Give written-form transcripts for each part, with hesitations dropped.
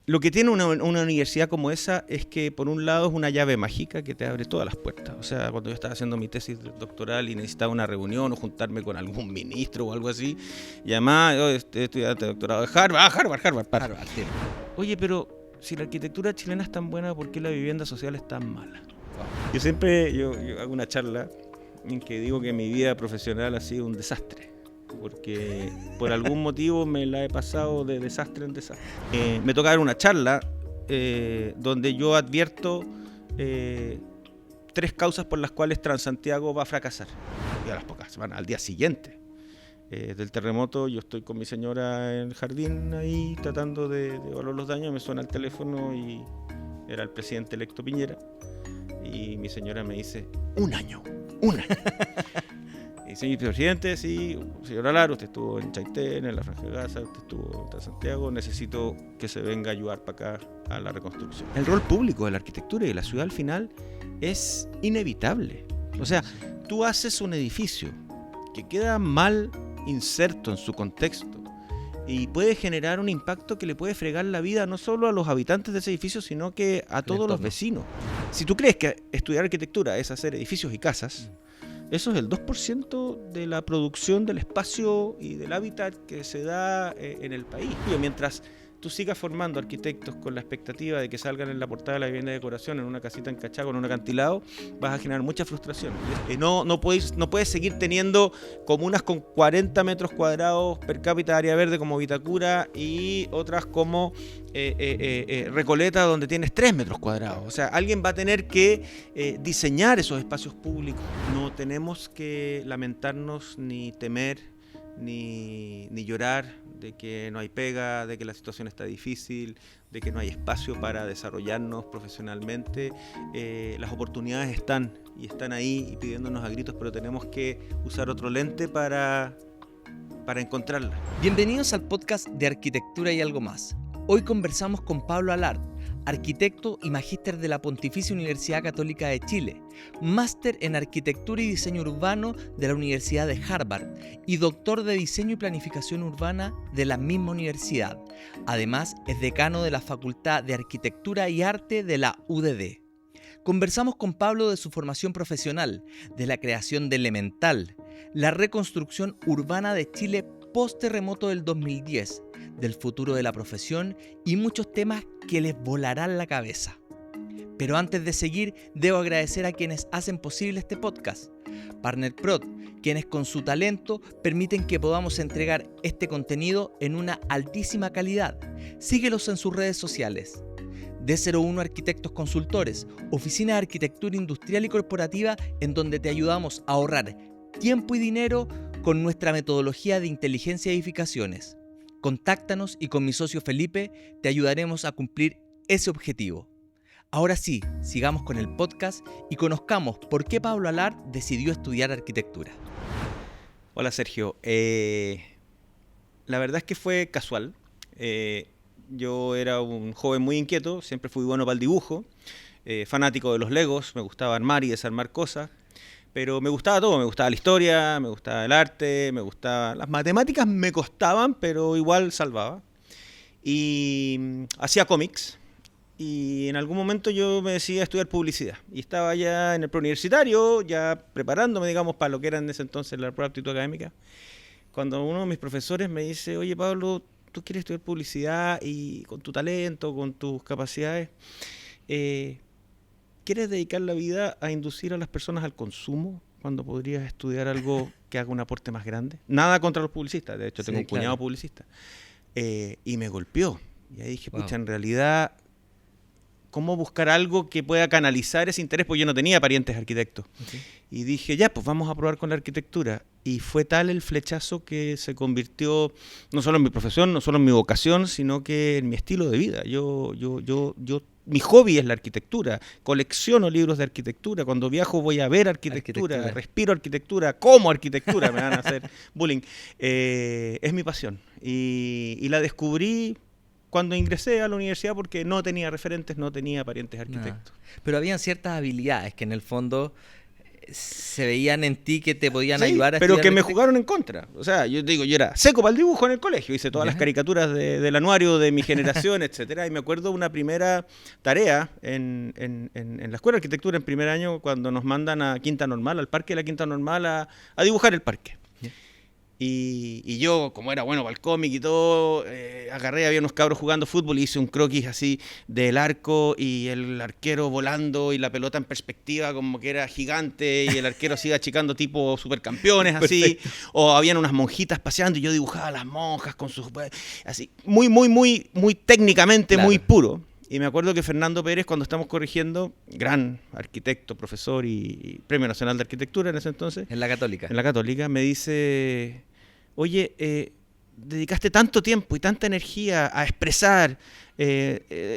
Lo que tiene una universidad como esa es que, por un lado, es una llave mágica que te abre todas las puertas. O sea, cuando yo estaba haciendo mi tesis doctoral y necesitaba una reunión o juntarme con algún ministro o algo así, llamaba, yo estudiante de doctorado de Harvard, Harvard. Sí. Oye, pero si la arquitectura chilena es tan buena, ¿por qué la vivienda social es tan mala? Yo siempre yo hago una charla en que digo que mi vida profesional ha sido un desastre, porque por algún motivo me la he pasado de desastre en desastre. Me toca dar una charla donde yo advierto 3 causas por las cuales Transantiago va a fracasar. Y a las pocas semanas, al día siguiente del terremoto, yo estoy con mi señora en el jardín ahí tratando de evaluar los daños, me suena el teléfono y era el presidente electo Piñera. Y mi señora me dice, un año. Y señor presidente, sí, señor Alar, usted estuvo en Chaitén, en la Franja de Gaza, usted estuvo en Santiago, necesito que se venga a ayudar para acá a la reconstrucción. El rol público de la arquitectura y de la ciudad al final es inevitable. O sea, tú haces un edificio que queda mal inserto en su contexto y puede generar un impacto que le puede fregar la vida no solo a los habitantes de ese edificio, sino que a todos los vecinos. Si tú crees que estudiar arquitectura es hacer edificios y casas, eso es el 2% de la producción del espacio y del hábitat que se da en el país. Mientras tú sigas formando arquitectos con la expectativa de que salgan en la portada de la vivienda de decoración en una casita en Cachagua, en un acantilado, vas a generar mucha frustración. No puedes seguir teniendo comunas con 40 metros cuadrados per cápita de área verde como Vitacura y otras como Recoleta, donde tienes 3 metros cuadrados. O sea, alguien va a tener que diseñar esos espacios públicos. No tenemos que lamentarnos ni temer ni llorar de que no hay pega, de que la situación está difícil, de que no hay espacio para desarrollarnos profesionalmente. Las oportunidades están ahí y pidiéndonos a gritos, pero tenemos que usar otro lente para encontrarlas. Bienvenidos al podcast de Arquitectura y Algo Más. Hoy conversamos con Pablo Alar, arquitecto y magíster de la Pontificia Universidad Católica de Chile, máster en Arquitectura y Diseño Urbano de la Universidad de Harvard y doctor de Diseño y Planificación Urbana de la misma universidad. Además, es decano de la Facultad de Arquitectura y Arte de la UDD. Conversamos con Pablo de su formación profesional, de la creación de Elemental, la reconstrucción urbana de Chile post-terremoto del 2010, del futuro de la profesión y muchos temas que les volarán la cabeza. Pero antes de seguir, debo agradecer a quienes hacen posible este podcast. Partner Prod, quienes con su talento permiten que podamos entregar este contenido en una altísima calidad. Síguelos en sus redes sociales. D01 Arquitectos Consultores, oficina de arquitectura industrial y corporativa en donde te ayudamos a ahorrar tiempo y dinero con nuestra metodología de inteligencia de edificaciones. Contáctanos y con mi socio Felipe te ayudaremos a cumplir ese objetivo. Ahora sí, sigamos con el podcast y conozcamos por qué Pablo Alar decidió estudiar arquitectura. Hola Sergio, la verdad es que fue casual. Yo era un joven muy inquieto, siempre fui bueno para el dibujo, fanático de los Legos, me gustaba armar y desarmar cosas. Pero me gustaba todo, me gustaba la historia, me gustaba el arte, me gustaba... Las matemáticas me costaban, pero igual salvaba. Y hacía cómics. Y en algún momento yo me decidí a estudiar publicidad. Y estaba ya en el preuniversitario, ya preparándome, digamos, para lo que era en ese entonces la prueba de aptitud académica. Cuando uno de mis profesores me dice, oye Pablo, tú quieres estudiar publicidad y con tu talento, con tus capacidades... ¿Quieres dedicar la vida a inducir a las personas al consumo cuando podrías estudiar algo que haga un aporte más grande? Nada contra los publicistas, de hecho tengo un cuñado publicista. Y me golpeó. Y ahí dije, pucha, en realidad, ¿cómo buscar algo que pueda canalizar ese interés? Porque yo no tenía parientes arquitectos. Okay. Y dije, ya, pues vamos a probar con la arquitectura. Y fue tal el flechazo que se convirtió no solo en mi profesión, no solo en mi vocación, sino que en mi estilo de vida. Mi hobby es la arquitectura, colecciono libros de arquitectura, cuando viajo voy a ver arquitectura. Respiro arquitectura, como arquitectura, me van a hacer bullying. Es mi pasión y la descubrí cuando ingresé a la universidad porque no tenía referentes, no tenía parientes arquitectos. Pero habían ciertas habilidades que en el fondo se veían en ti que te podían Sí, ayudar a pero estudiar que me arquitectura. jugaron en contra. O sea, yo digo, yo era seco para el dibujo en el colegio, hice todas Ya. las caricaturas del anuario de mi generación, etcétera, y me acuerdo una primera tarea en la escuela de arquitectura en primer año cuando nos mandan a Quinta Normal, al parque de la Quinta Normal, a dibujar el parque. Ya. Y yo, como era bueno para el cómic y todo, agarré, había unos cabros jugando fútbol y hice un croquis así del arco y el arquero volando y la pelota en perspectiva como que era gigante y el arquero así achicando tipo supercampeones así. O habían unas monjitas paseando y yo dibujaba a las monjas con sus... así, muy técnicamente, Claro. muy puro. Y me acuerdo que Fernando Pérez, cuando estamos corrigiendo, gran arquitecto, profesor y Premio Nacional de Arquitectura en ese entonces, En la Católica. en la Católica, me dice, oye, dedicaste tanto tiempo y tanta energía a expresar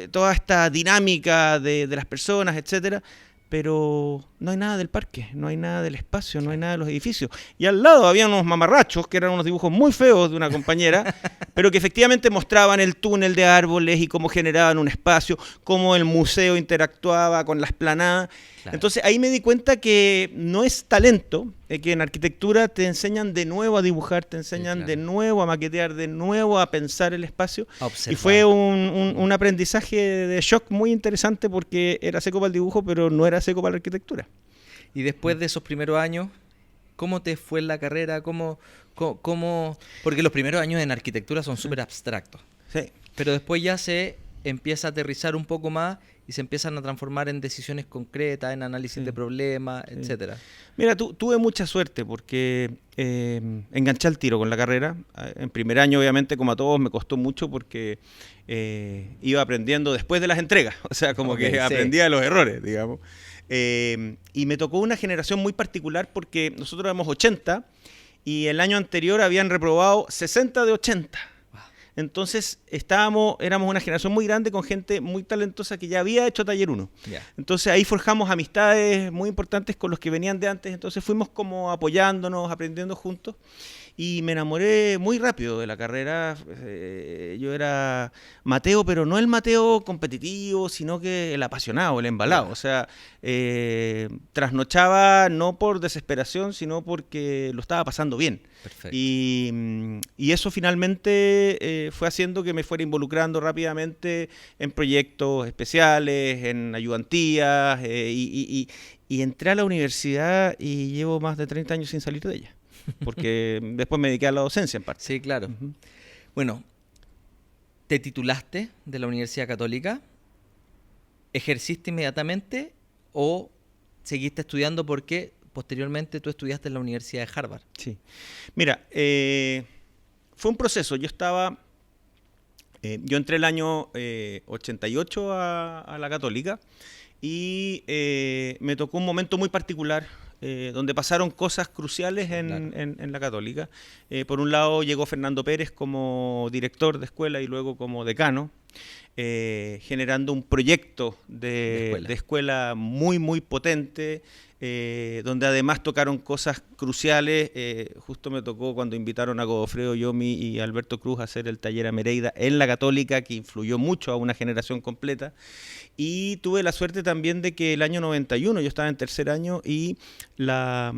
toda esta dinámica de las personas, etcétera, pero no hay nada del parque, no hay nada del espacio, no hay nada de los edificios. Y al lado había unos mamarrachos, que eran unos dibujos muy feos de una compañera, pero que efectivamente mostraban el túnel de árboles y cómo generaban un espacio, cómo el museo interactuaba con la esplanada. Claro. Entonces ahí me di cuenta que no es talento, que en arquitectura te enseñan de nuevo a dibujar, te enseñan claro. de nuevo a maquetear, de nuevo a pensar el espacio. A observar. Y fue un aprendizaje de shock muy interesante porque era seco para el dibujo, pero no era seco para la arquitectura. Y después de esos primeros años, ¿cómo te fue en la carrera? Porque los primeros años en arquitectura son súper abstractos. Sí. Pero después ya se empieza a aterrizar un poco más y se empiezan a transformar en decisiones concretas, en análisis de problemas, etcétera. Mira, tuve mucha suerte porque enganché al tiro con la carrera. En primer año, obviamente, como a todos, me costó mucho porque iba aprendiendo después de las entregas. O sea, como que Sí. aprendía de los errores, digamos. Y me tocó una generación muy particular porque nosotros éramos 80 y el año anterior habían reprobado 60 de 80. Entonces éramos una generación muy grande con gente muy talentosa que ya había hecho Taller 1. Ya. Entonces ahí forjamos amistades muy importantes con los que venían de antes. Entonces fuimos como apoyándonos, aprendiendo juntos. Y me enamoré muy rápido de la carrera. Yo era Mateo, pero no el Mateo competitivo, sino que el apasionado, el embalado. O sea, trasnochaba no por desesperación, sino porque lo estaba pasando bien. Perfecto. Y eso finalmente fue haciendo que me fuera involucrando rápidamente en proyectos especiales, en ayudantías, y entré a la universidad y llevo más de 30 años sin salir de ella. Porque después me dediqué a la docencia en parte. Sí, claro. Ujú. Bueno, te titulaste de la Universidad Católica, ¿ejerciste inmediatamente o seguiste estudiando porque posteriormente tú estudiaste en la Universidad de Harvard? Sí. Mira, fue un proceso. Yo entré el año 88 a la Católica y me tocó un momento muy particular donde pasaron cosas cruciales en la Católica. Por un lado llegó Fernando Pérez como director de escuela y luego como decano, generando un proyecto de escuela muy, muy potente, donde además tocaron cosas cruciales. Justo me tocó cuando invitaron a Godofredo Yomi y Alberto Cruz a hacer el taller a Mereida en la Católica, que influyó mucho a una generación completa. Y tuve la suerte también de que el año 91, yo estaba en tercer año, y la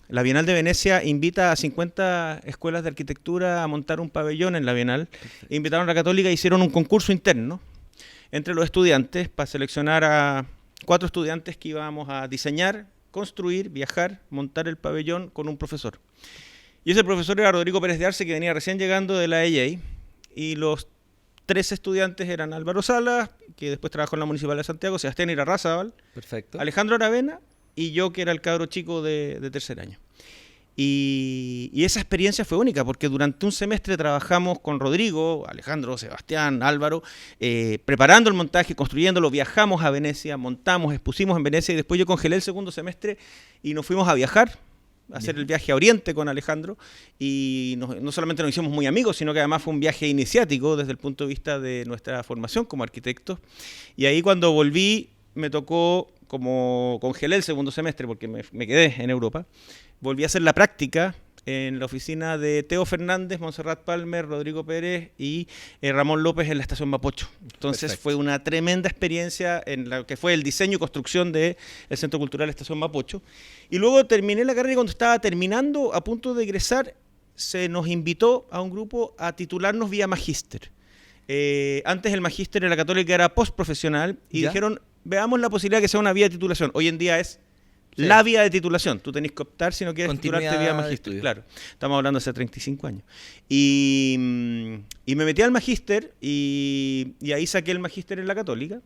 Bienal de Venecia invita a 50 escuelas de arquitectura a montar un pabellón en la Bienal. Invitaron a la Católica e hicieron un concurso interno entre los estudiantes para seleccionar a 4 estudiantes que íbamos a diseñar, construir, viajar, montar el pabellón con un profesor. Y ese profesor era Rodrigo Pérez de Arce, que venía recién llegando de la EJ, y los 3 estudiantes eran Álvaro Salas, que después trabajó en la Municipalidad de Santiago, Sebastián Irarrázaval, Perfecto. Alejandro Aravena y yo, que era el cabro chico de tercer año. Y esa experiencia fue única porque durante un semestre trabajamos con Rodrigo, Alejandro, Sebastián, Álvaro, preparando el montaje, construyéndolo, viajamos a Venecia, montamos, expusimos en Venecia y después yo congelé el segundo semestre y nos fuimos a viajar, a hacer el viaje a Oriente con Alejandro, y no solamente nos hicimos muy amigos, sino que además fue un viaje iniciático desde el punto de vista de nuestra formación como arquitectos. Y ahí cuando volví me tocó, como congelé el segundo semestre porque me quedé en Europa, volví a hacer la práctica en la oficina de Teo Fernández, Montserrat Palmer, Rodrigo Pérez y Ramón López en la estación Mapocho. Entonces Perfecto. fue una tremenda experiencia en la que fue el diseño y construcción del Centro Cultural Estación Mapocho. Y luego terminé la carrera y cuando estaba terminando, a punto de egresar, se nos invitó a un grupo a titularnos vía magíster. Antes el magíster en la Católica era postprofesional y ¿Ya? dijeron, veamos la posibilidad de que sea una vía de titulación. Hoy en día es Sí. la vía de titulación. Tú tenés que optar si no quieres Continuidad titularte vía de magíster. estudio. Claro, estamos hablando hace 35 años. Y me metí al magíster y ahí saqué el magíster en la Católica.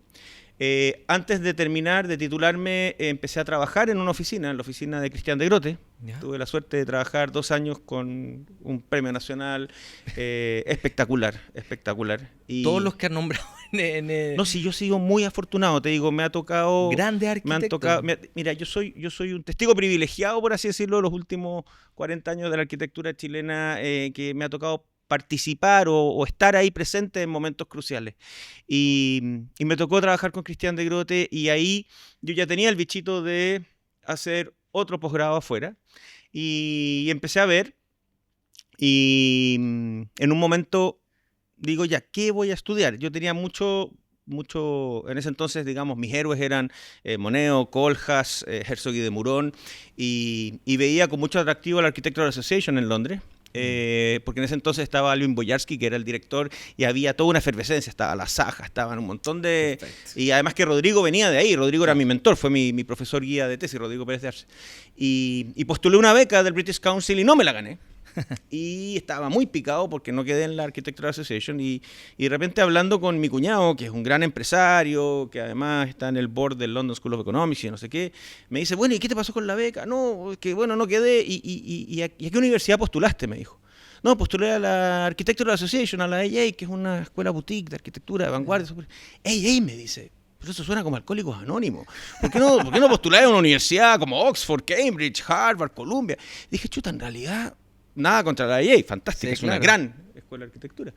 Antes de terminar, de titularme, empecé a trabajar en una oficina, en la oficina de Cristian de Grote. ¿Ya? Tuve la suerte de trabajar 2 años con un premio nacional espectacular, espectacular. Y Todos los que han nombrado no, sí, yo sigo muy afortunado, te digo, me ha tocado... grandes Me han arquitectos. tocado, mira, yo soy un testigo privilegiado, por así decirlo, los últimos 40 años de la arquitectura chilena, que me ha tocado participar o estar ahí presente en momentos cruciales. Y me tocó trabajar con Cristian de Grote y ahí yo ya tenía el bichito de hacer otro posgrado afuera y empecé a ver y en un momento digo ya, ¿qué voy a estudiar? Yo tenía mucho, en ese entonces, digamos, mis héroes eran Moneo, Koolhaas, Herzog y de Murón, y veía con mucho atractivo la Architectural Association en Londres, porque en ese entonces estaba Alvin Boyarsky, que era el director, y había toda una efervescencia, estaba la Saja, estaban un montón de... Perfecto. Y además que Rodrigo venía de ahí, Rodrigo era mi mentor, fue mi profesor guía de tesis, Rodrigo Pérez de Arce. Y postulé una beca del British Council y no me la gané. Y estaba muy picado porque no quedé en la Architectural Association y de repente hablando con mi cuñado, que es un gran empresario, que además está en el board del London School of Economics y no sé qué, me dice, bueno, ¿y qué te pasó con la beca? No, que bueno, no quedé. ¿Y a qué universidad postulaste? Me dijo. No, postulé a la Architectural Association, a la AA, que es una escuela boutique de arquitectura de vanguardia. AA me dice, pero eso suena como Alcohólicos Anónimos. ¿Por qué no postulé a una universidad como Oxford, Cambridge, Harvard, Columbia? Dije, chuta, en realidad... Nada contra la IA, fantástica, Sí, es una claro. gran escuela de arquitectura.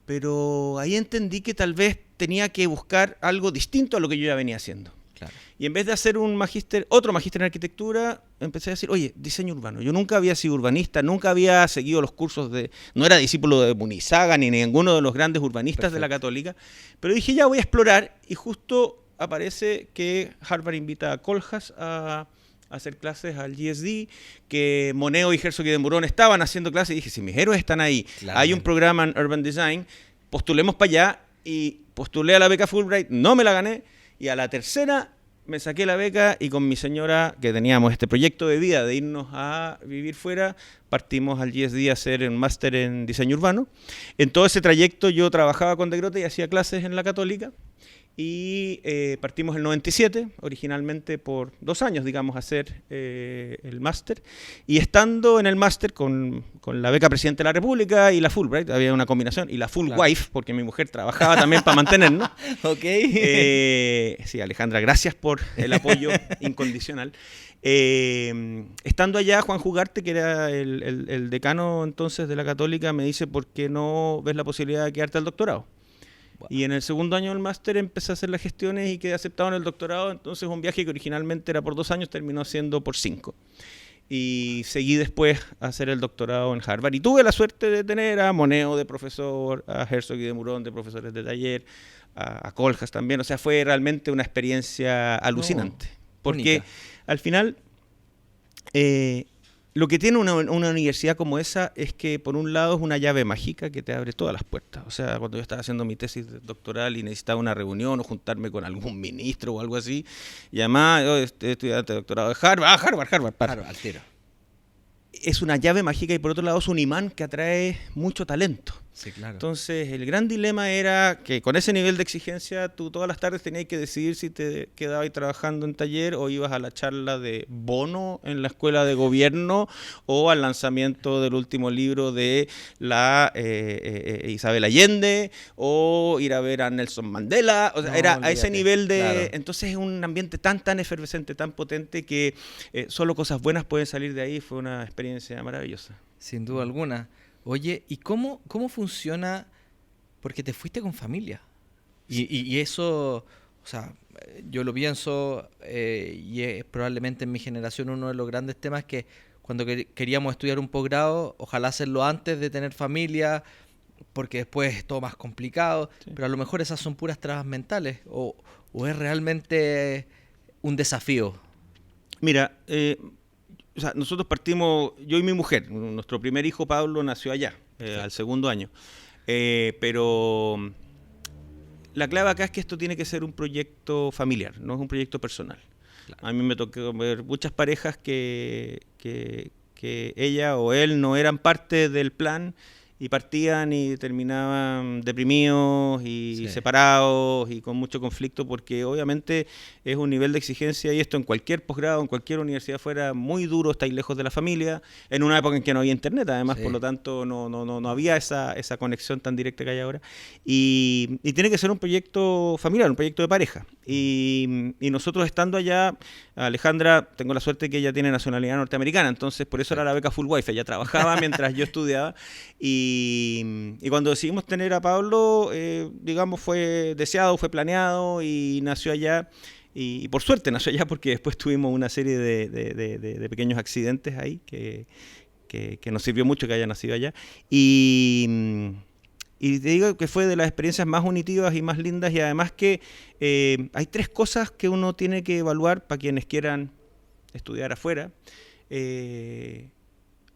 Pero ahí entendí que tal vez tenía que buscar algo distinto a lo que yo ya venía haciendo. Claro. Y en vez de hacer otro magíster en arquitectura, empecé a decir, oye, diseño urbano. Yo nunca había sido urbanista, nunca había seguido los cursos no era discípulo de Munizaga ni ninguno de los grandes urbanistas de la Católica, pero dije, ya voy a explorar, y justo aparece que Harvard invita a Koolhaas a hacer clases al GSD, que Moneo y Herzog y de Murón estaban haciendo clases, y dije, si mis héroes están ahí, Claro. hay un programa en Urban Design, postulemos para allá, y postulé a la beca Fulbright, no me la gané, y a la tercera me saqué la beca, y con mi señora, que teníamos este proyecto de vida de irnos a vivir fuera, partimos al GSD a hacer un máster en diseño urbano. En todo ese trayecto yo trabajaba con De Grote y hacía clases en la Católica, y partimos el 97, originalmente por 2 años, digamos, a hacer el máster. Y estando en el máster con la beca Presidente de la República y la Fulbright, había una combinación, y la Full Claro. Wife, porque mi mujer trabajaba también para mantenernos. Ok. Sí, Alejandra, gracias por el apoyo incondicional. Estando allá, Juan Jugarte, que era el decano entonces de la Católica, me dice, ¿por qué no ves la posibilidad de quedarte al doctorado? Y en el segundo año del máster empecé a hacer las gestiones y quedé aceptado en el doctorado. Entonces un viaje que originalmente era por 2 años terminó siendo por 5. Y seguí después a hacer el doctorado en Harvard. Y tuve la suerte de tener a Moneo de profesor, a Herzog y de Murón de profesores de taller, a Koolhaas también. O sea, fue realmente una experiencia alucinante. Porque única. al final... lo que tiene una universidad como esa es que, por un lado, es una llave mágica que te abre todas las puertas. O sea, cuando yo estaba haciendo mi tesis doctoral y necesitaba una reunión o juntarme con algún ministro o algo así, llamaba, yo estudiante de doctorado de Harvard, Harvard, para. Claro, al tiro. Es una llave mágica y, por otro lado, es un imán que atrae mucho talento. Sí, claro. Entonces, el gran dilema era que con ese nivel de exigencia, tú todas las tardes tenías que decidir si te quedabas trabajando en taller o ibas a la charla de Bono en la escuela de gobierno o al lanzamiento del último libro de la Isabel Allende o ir a ver a Nelson Mandela. O sea, No, era a olvídate, ese nivel de... claro. Entonces, es un ambiente tan efervescente, tan potente que solo cosas buenas pueden salir de ahí. Fue una experiencia maravillosa. Sin duda alguna. Oye, ¿y cómo funciona? Porque te fuiste con familia. Y eso, o sea, yo lo pienso, y es probablemente en mi generación uno de los grandes temas que cuando queríamos estudiar un posgrado, ojalá hacerlo antes de tener familia, porque después es todo más complicado, Sí. pero a lo mejor esas son puras trabas mentales, o es realmente un desafío. Mira, o sea, nosotros partimos, yo y mi mujer, nuestro primer hijo Pablo nació allá, al segundo año. Pero la clave acá es que esto tiene que ser un proyecto familiar, no es un proyecto personal. Claro. A mí me tocó ver muchas parejas que ella o él no eran parte del plan y partían y terminaban deprimidos y separados y con mucho conflicto, porque obviamente es un nivel de exigencia, y esto en cualquier posgrado, en cualquier universidad fuera muy duro, estáis lejos de la familia, en una época en que no había internet además, por lo tanto no había esa conexión tan directa que hay ahora, y tiene que ser un proyecto familiar, un proyecto de pareja, y nosotros estando allá, Alejandra, tengo la suerte que ella tiene nacionalidad norteamericana, entonces por eso era la beca Full Wifi, ella trabajaba mientras yo estudiaba, y cuando decidimos tener a Pablo, digamos, fue deseado, fue planeado y nació allá. Y por suerte nació allá, porque después tuvimos una serie de pequeños accidentes ahí que nos sirvió mucho que haya nacido allá. Y te digo que fue de las experiencias más unitivas y más lindas, y además que hay 3 cosas que uno tiene que evaluar para quienes quieran estudiar afuera.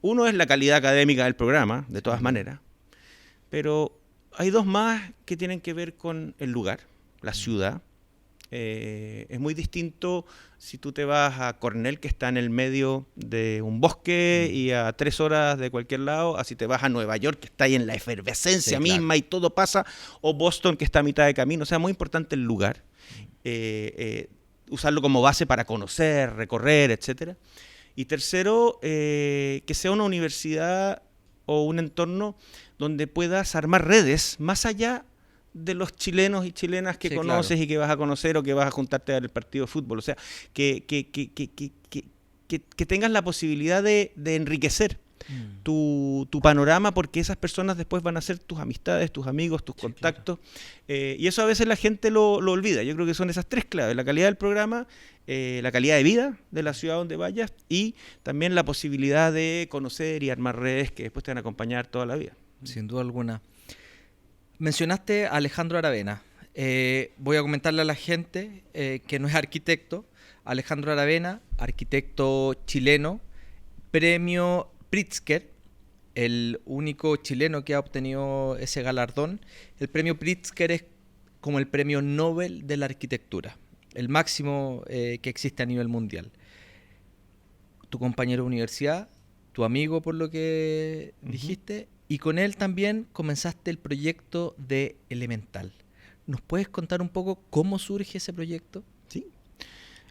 Uno es la calidad académica del programa, de todas maneras, pero hay 2 más que tienen que ver con el lugar, la ciudad. Es muy distinto si tú te vas a Cornell, que está en el medio de un bosque y a 3 horas de cualquier lado, a si te vas a Nueva York, que está ahí en la efervescencia misma y todo pasa, o Boston, que está a mitad de camino. O sea, muy importante el lugar, usarlo como base para conocer, recorrer, etcétera. Y tercero, que sea una universidad o un entorno donde puedas armar redes más allá de los chilenos y chilenas que conoces, y que vas a conocer, o que vas a juntarte a ver el partido de fútbol. O sea, que tengas la posibilidad de enriquecer tu panorama, porque esas personas después van a ser tus amistades, tus amigos, tus contactos. Y eso a veces la gente lo olvida. Yo creo que son esas 3 claves: la calidad del programa, la calidad de vida de la ciudad donde vayas, y también la posibilidad de conocer y armar redes que después te van a acompañar toda la vida. Sin duda alguna. Mencionaste a Alejandro Aravena. Voy a comentarle a la gente que no es arquitecto. Alejandro Aravena, arquitecto chileno, premio Pritzker, el único chileno que ha obtenido ese galardón. El premio Pritzker es como el premio Nobel de la arquitectura, el máximo que existe a nivel mundial. Tu compañero de universidad, tu amigo por lo que dijiste, y con él también comenzaste el proyecto de Elemental. ¿Nos puedes contar un poco cómo surge ese proyecto? Sí.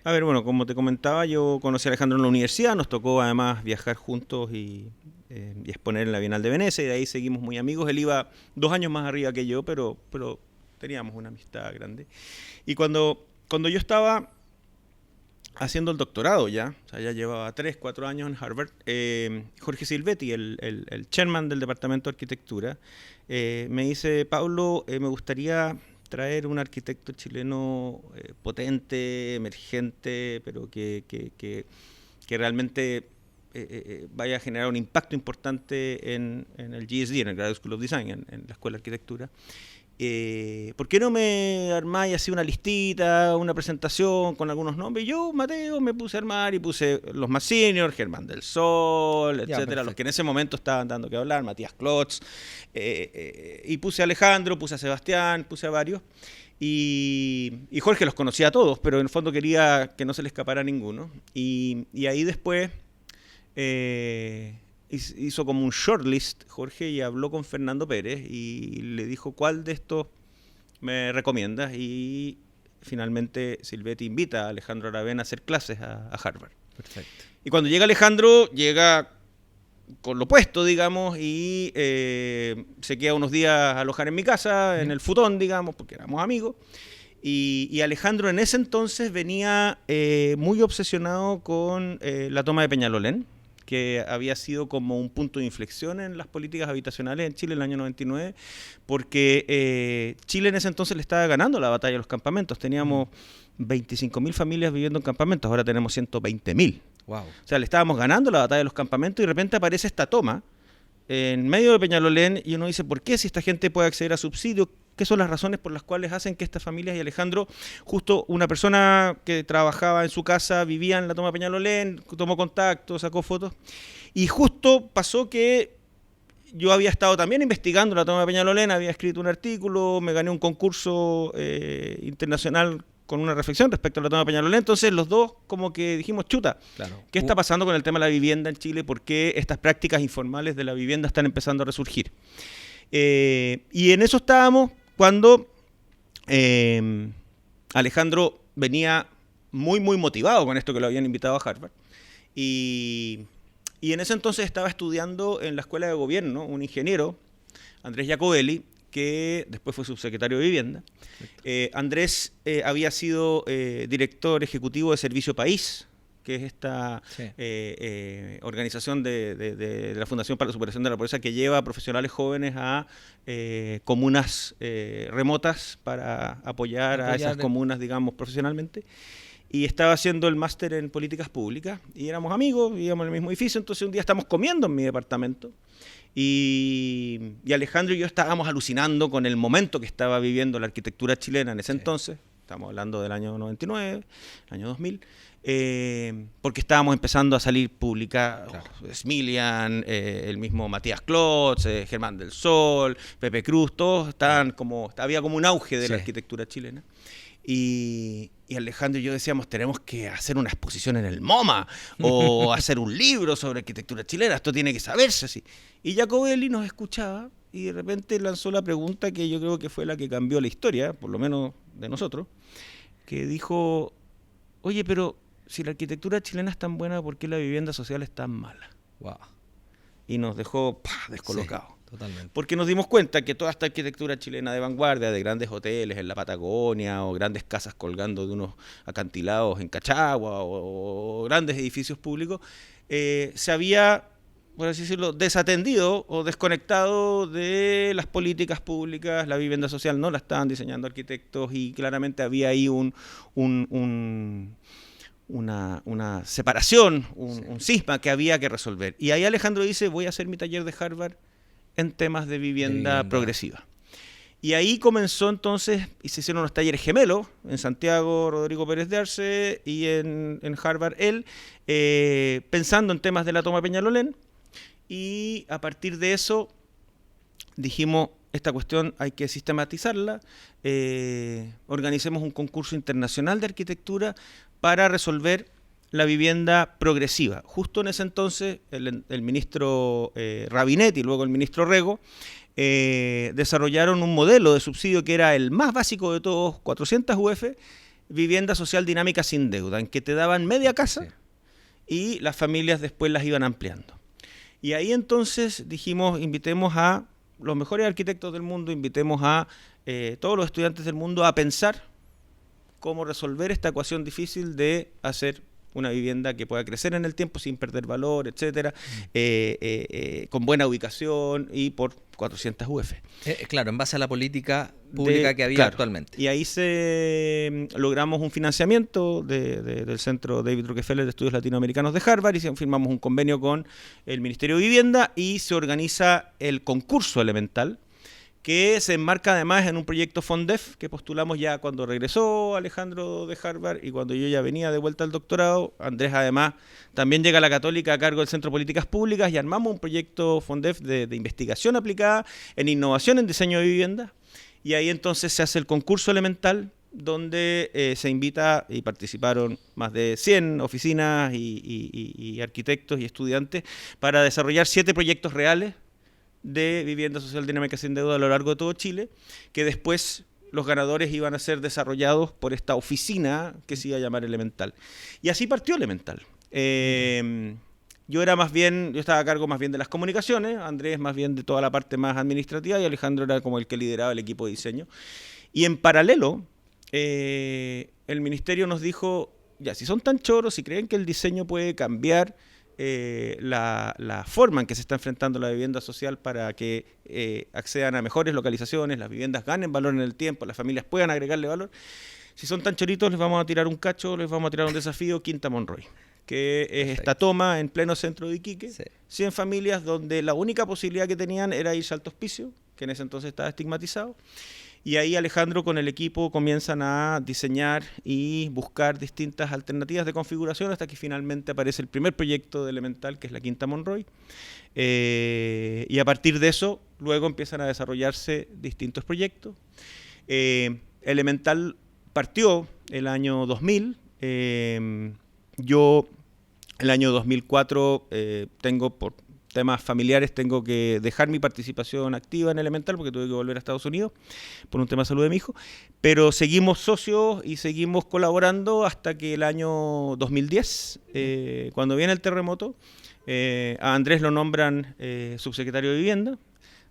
A ver, bueno, como te comentaba, yo conocí a Alejandro en la universidad, nos tocó además viajar juntos y exponer en la Bienal de Venecia, y de ahí seguimos muy amigos. Él iba 2 años más arriba que yo, pero teníamos una amistad grande. Y cuando yo estaba haciendo el doctorado ya, o sea, ya llevaba 3, 4 años en Harvard, Jorge Silvetti, el chairman del departamento de arquitectura, me dice: Pablo, me gustaría traer un arquitecto chileno potente, emergente, pero que realmente vaya a generar un impacto importante en el GSD, en el Graduate School of Design, en la Escuela de Arquitectura. ¿Por qué no me armáis así una listita, una presentación con algunos nombres? Y yo, Mateo, me puse a armar y puse los más senior, Germán del Sol, etcétera, los que en ese momento estaban dando que hablar, Matías Klotz, y puse a Alejandro, puse a Sebastián, puse a varios, y Jorge los conocía a todos, pero en el fondo quería que no se le escapara a ninguno, y ahí después hizo como un shortlist Jorge, y habló con Fernando Pérez y le dijo: ¿cuál de estos me recomiendas? Y finalmente Silvetti invita a Alejandro Aravena a hacer clases a Harvard. Perfecto. Y cuando llega Alejandro, llega con lo puesto, digamos, y se queda unos días a alojar en mi casa, en el futón, digamos, porque éramos amigos. Y Alejandro en ese entonces venía muy obsesionado con la toma de Peñalolén, que había sido como un punto de inflexión en las políticas habitacionales en Chile en el año 99, porque Chile en ese entonces le estaba ganando la batalla a los campamentos. Teníamos 25.000 familias viviendo en campamentos, ahora tenemos 120.000. Wow. O sea, le estábamos ganando la batalla a los campamentos y de repente aparece esta toma en medio de Peñalolén y uno dice, ¿por qué si esta gente puede acceder a subsidios? ¿Qué son las razones por las cuales hacen que estas familias? Y Alejandro, justo una persona que trabajaba en su casa, vivía en la toma de Peñalolén, tomó contacto, sacó fotos, y justo pasó que yo había estado también investigando la toma de Peñalolén, había escrito un artículo, me gané un concurso internacional con una reflexión respecto a la toma de Peñalolén. Entonces los dos como que dijimos, chuta, Claro. ¿qué está pasando con el tema de la vivienda en Chile? ¿Por qué estas prácticas informales de la vivienda están empezando a resurgir? Y en eso estábamos cuando Alejandro venía muy motivado con esto, que lo habían invitado a Harvard, y en ese entonces estaba estudiando en la Escuela de Gobierno un ingeniero, Andrés Jacobelli, que después fue subsecretario de Vivienda. Andrés había sido director ejecutivo de Servicio País, que es esta organización de la Fundación para la Superación de la Pobreza, que lleva a profesionales jóvenes a comunas remotas para apoyar a esas comunas, digamos, profesionalmente. Y estaba haciendo el máster en políticas públicas, y éramos amigos, vivíamos en el mismo edificio. Entonces un día estamos comiendo en mi departamento, y Alejandro y yo estábamos alucinando con el momento que estaba viviendo la arquitectura chilena en ese entonces. Estamos hablando del año 99, el año 2000, porque estábamos empezando a salir pública, Smilian, el mismo Matías Klotz, Germán del Sol, Pepe Cruz, todos estaban como, había como un auge de la arquitectura chilena. Y Alejandro y yo decíamos, tenemos que hacer una exposición en el MoMA o hacer un libro sobre arquitectura chilena, esto tiene que saberse así. Y Jacobelli nos escuchaba y de repente lanzó la pregunta que yo creo que fue la que cambió la historia, por lo menos de nosotros, que dijo, oye, pero si la arquitectura chilena es tan buena, ¿por qué la vivienda social es tan mala? Wow. Y nos dejó descolocados. Sí, totalmente. Porque nos dimos cuenta que toda esta arquitectura chilena de vanguardia, de grandes hoteles en la Patagonia, o grandes casas colgando de unos acantilados en Cachagua, o grandes edificios públicos, se había, por así decirlo, desatendido o desconectado de las políticas públicas. La vivienda social no la estaban diseñando arquitectos, y claramente había ahí una separación, un cisma que había que resolver. Y ahí Alejandro dice, voy a hacer mi taller de Harvard en temas de vivienda progresiva. Y ahí comenzó entonces, y se hicieron unos talleres gemelos, en Santiago Rodrigo Pérez de Arce y en Harvard él, pensando en temas de la toma de Peñalolén, y a partir de eso dijimos, esta cuestión hay que sistematizarla, organicemos un concurso internacional de arquitectura para resolver la vivienda progresiva. Justo en ese entonces el ministro Rabinetti y luego el ministro Rego desarrollaron un modelo de subsidio que era el más básico de todos, 400 UF, vivienda social dinámica sin deuda, en que te daban media casa y las familias después las iban ampliando. Y ahí entonces dijimos, invitemos a los mejores arquitectos del mundo, invitemos a todos los estudiantes del mundo a pensar cómo resolver esta ecuación difícil de hacer una vivienda que pueda crecer en el tiempo sin perder valor, etcétera, con buena ubicación y por 400 UF. Claro, en base a la política pública que había actualmente. Y ahí logramos un financiamiento del Centro David Rockefeller de Estudios Latinoamericanos de Harvard, y firmamos un convenio con el Ministerio de Vivienda, y se organiza el concurso elemental, que se enmarca además en un proyecto FONDEF que postulamos ya cuando regresó Alejandro de Harvard y cuando yo ya venía de vuelta al doctorado. Andrés además también llega a la Católica a cargo del Centro de Políticas Públicas, y armamos un proyecto FONDEF de investigación aplicada en innovación en diseño de vivienda, y ahí entonces se hace el concurso elemental, donde se invita, y participaron más de 100 oficinas y arquitectos y estudiantes, para desarrollar 7 proyectos reales de vivienda social dinámica sin deuda a lo largo de todo Chile, que después los ganadores iban a ser desarrollados por esta oficina que se iba a llamar Elemental. Y así partió Elemental. Yo estaba a cargo más bien de las comunicaciones, Andrés más bien de toda la parte más administrativa, y Alejandro era como el que lideraba el equipo de diseño. Y en paralelo, el ministerio nos dijo, ya, si son tan choros, si creen que el diseño puede cambiar la forma en que se está enfrentando la vivienda social para que accedan a mejores localizaciones, las viviendas ganen valor en el tiempo, las familias puedan agregarle valor. Si son tan choritos, les vamos a tirar un cacho, les vamos a tirar un desafío, Quinta Monroy, que es esta toma en pleno centro de Iquique, 100 familias donde la única posibilidad que tenían era irse al Alto Hospicio, que en ese entonces estaba estigmatizado. Y ahí Alejandro con el equipo comienzan a diseñar y buscar distintas alternativas de configuración hasta que finalmente aparece el primer proyecto de Elemental, que es la Quinta Monroy. Y a partir de eso, luego empiezan a desarrollarse distintos proyectos. Elemental partió el año 2000. Yo el año 2004 tengo por temas familiares, tengo que dejar mi participación activa en Elemental porque tuve que volver a Estados Unidos por un tema de salud de mi hijo, pero seguimos socios y seguimos colaborando hasta que el año 2010, cuando viene el terremoto, a Andrés lo nombran subsecretario de Vivienda,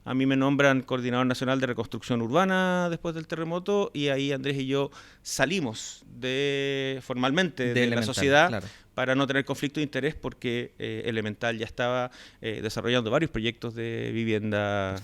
a mí me nombran coordinador nacional de reconstrucción urbana después del terremoto y ahí Andrés y yo salimos formalmente de la sociedad, claro, para no tener conflicto de interés porque Elemental ya estaba desarrollando varios proyectos de vivienda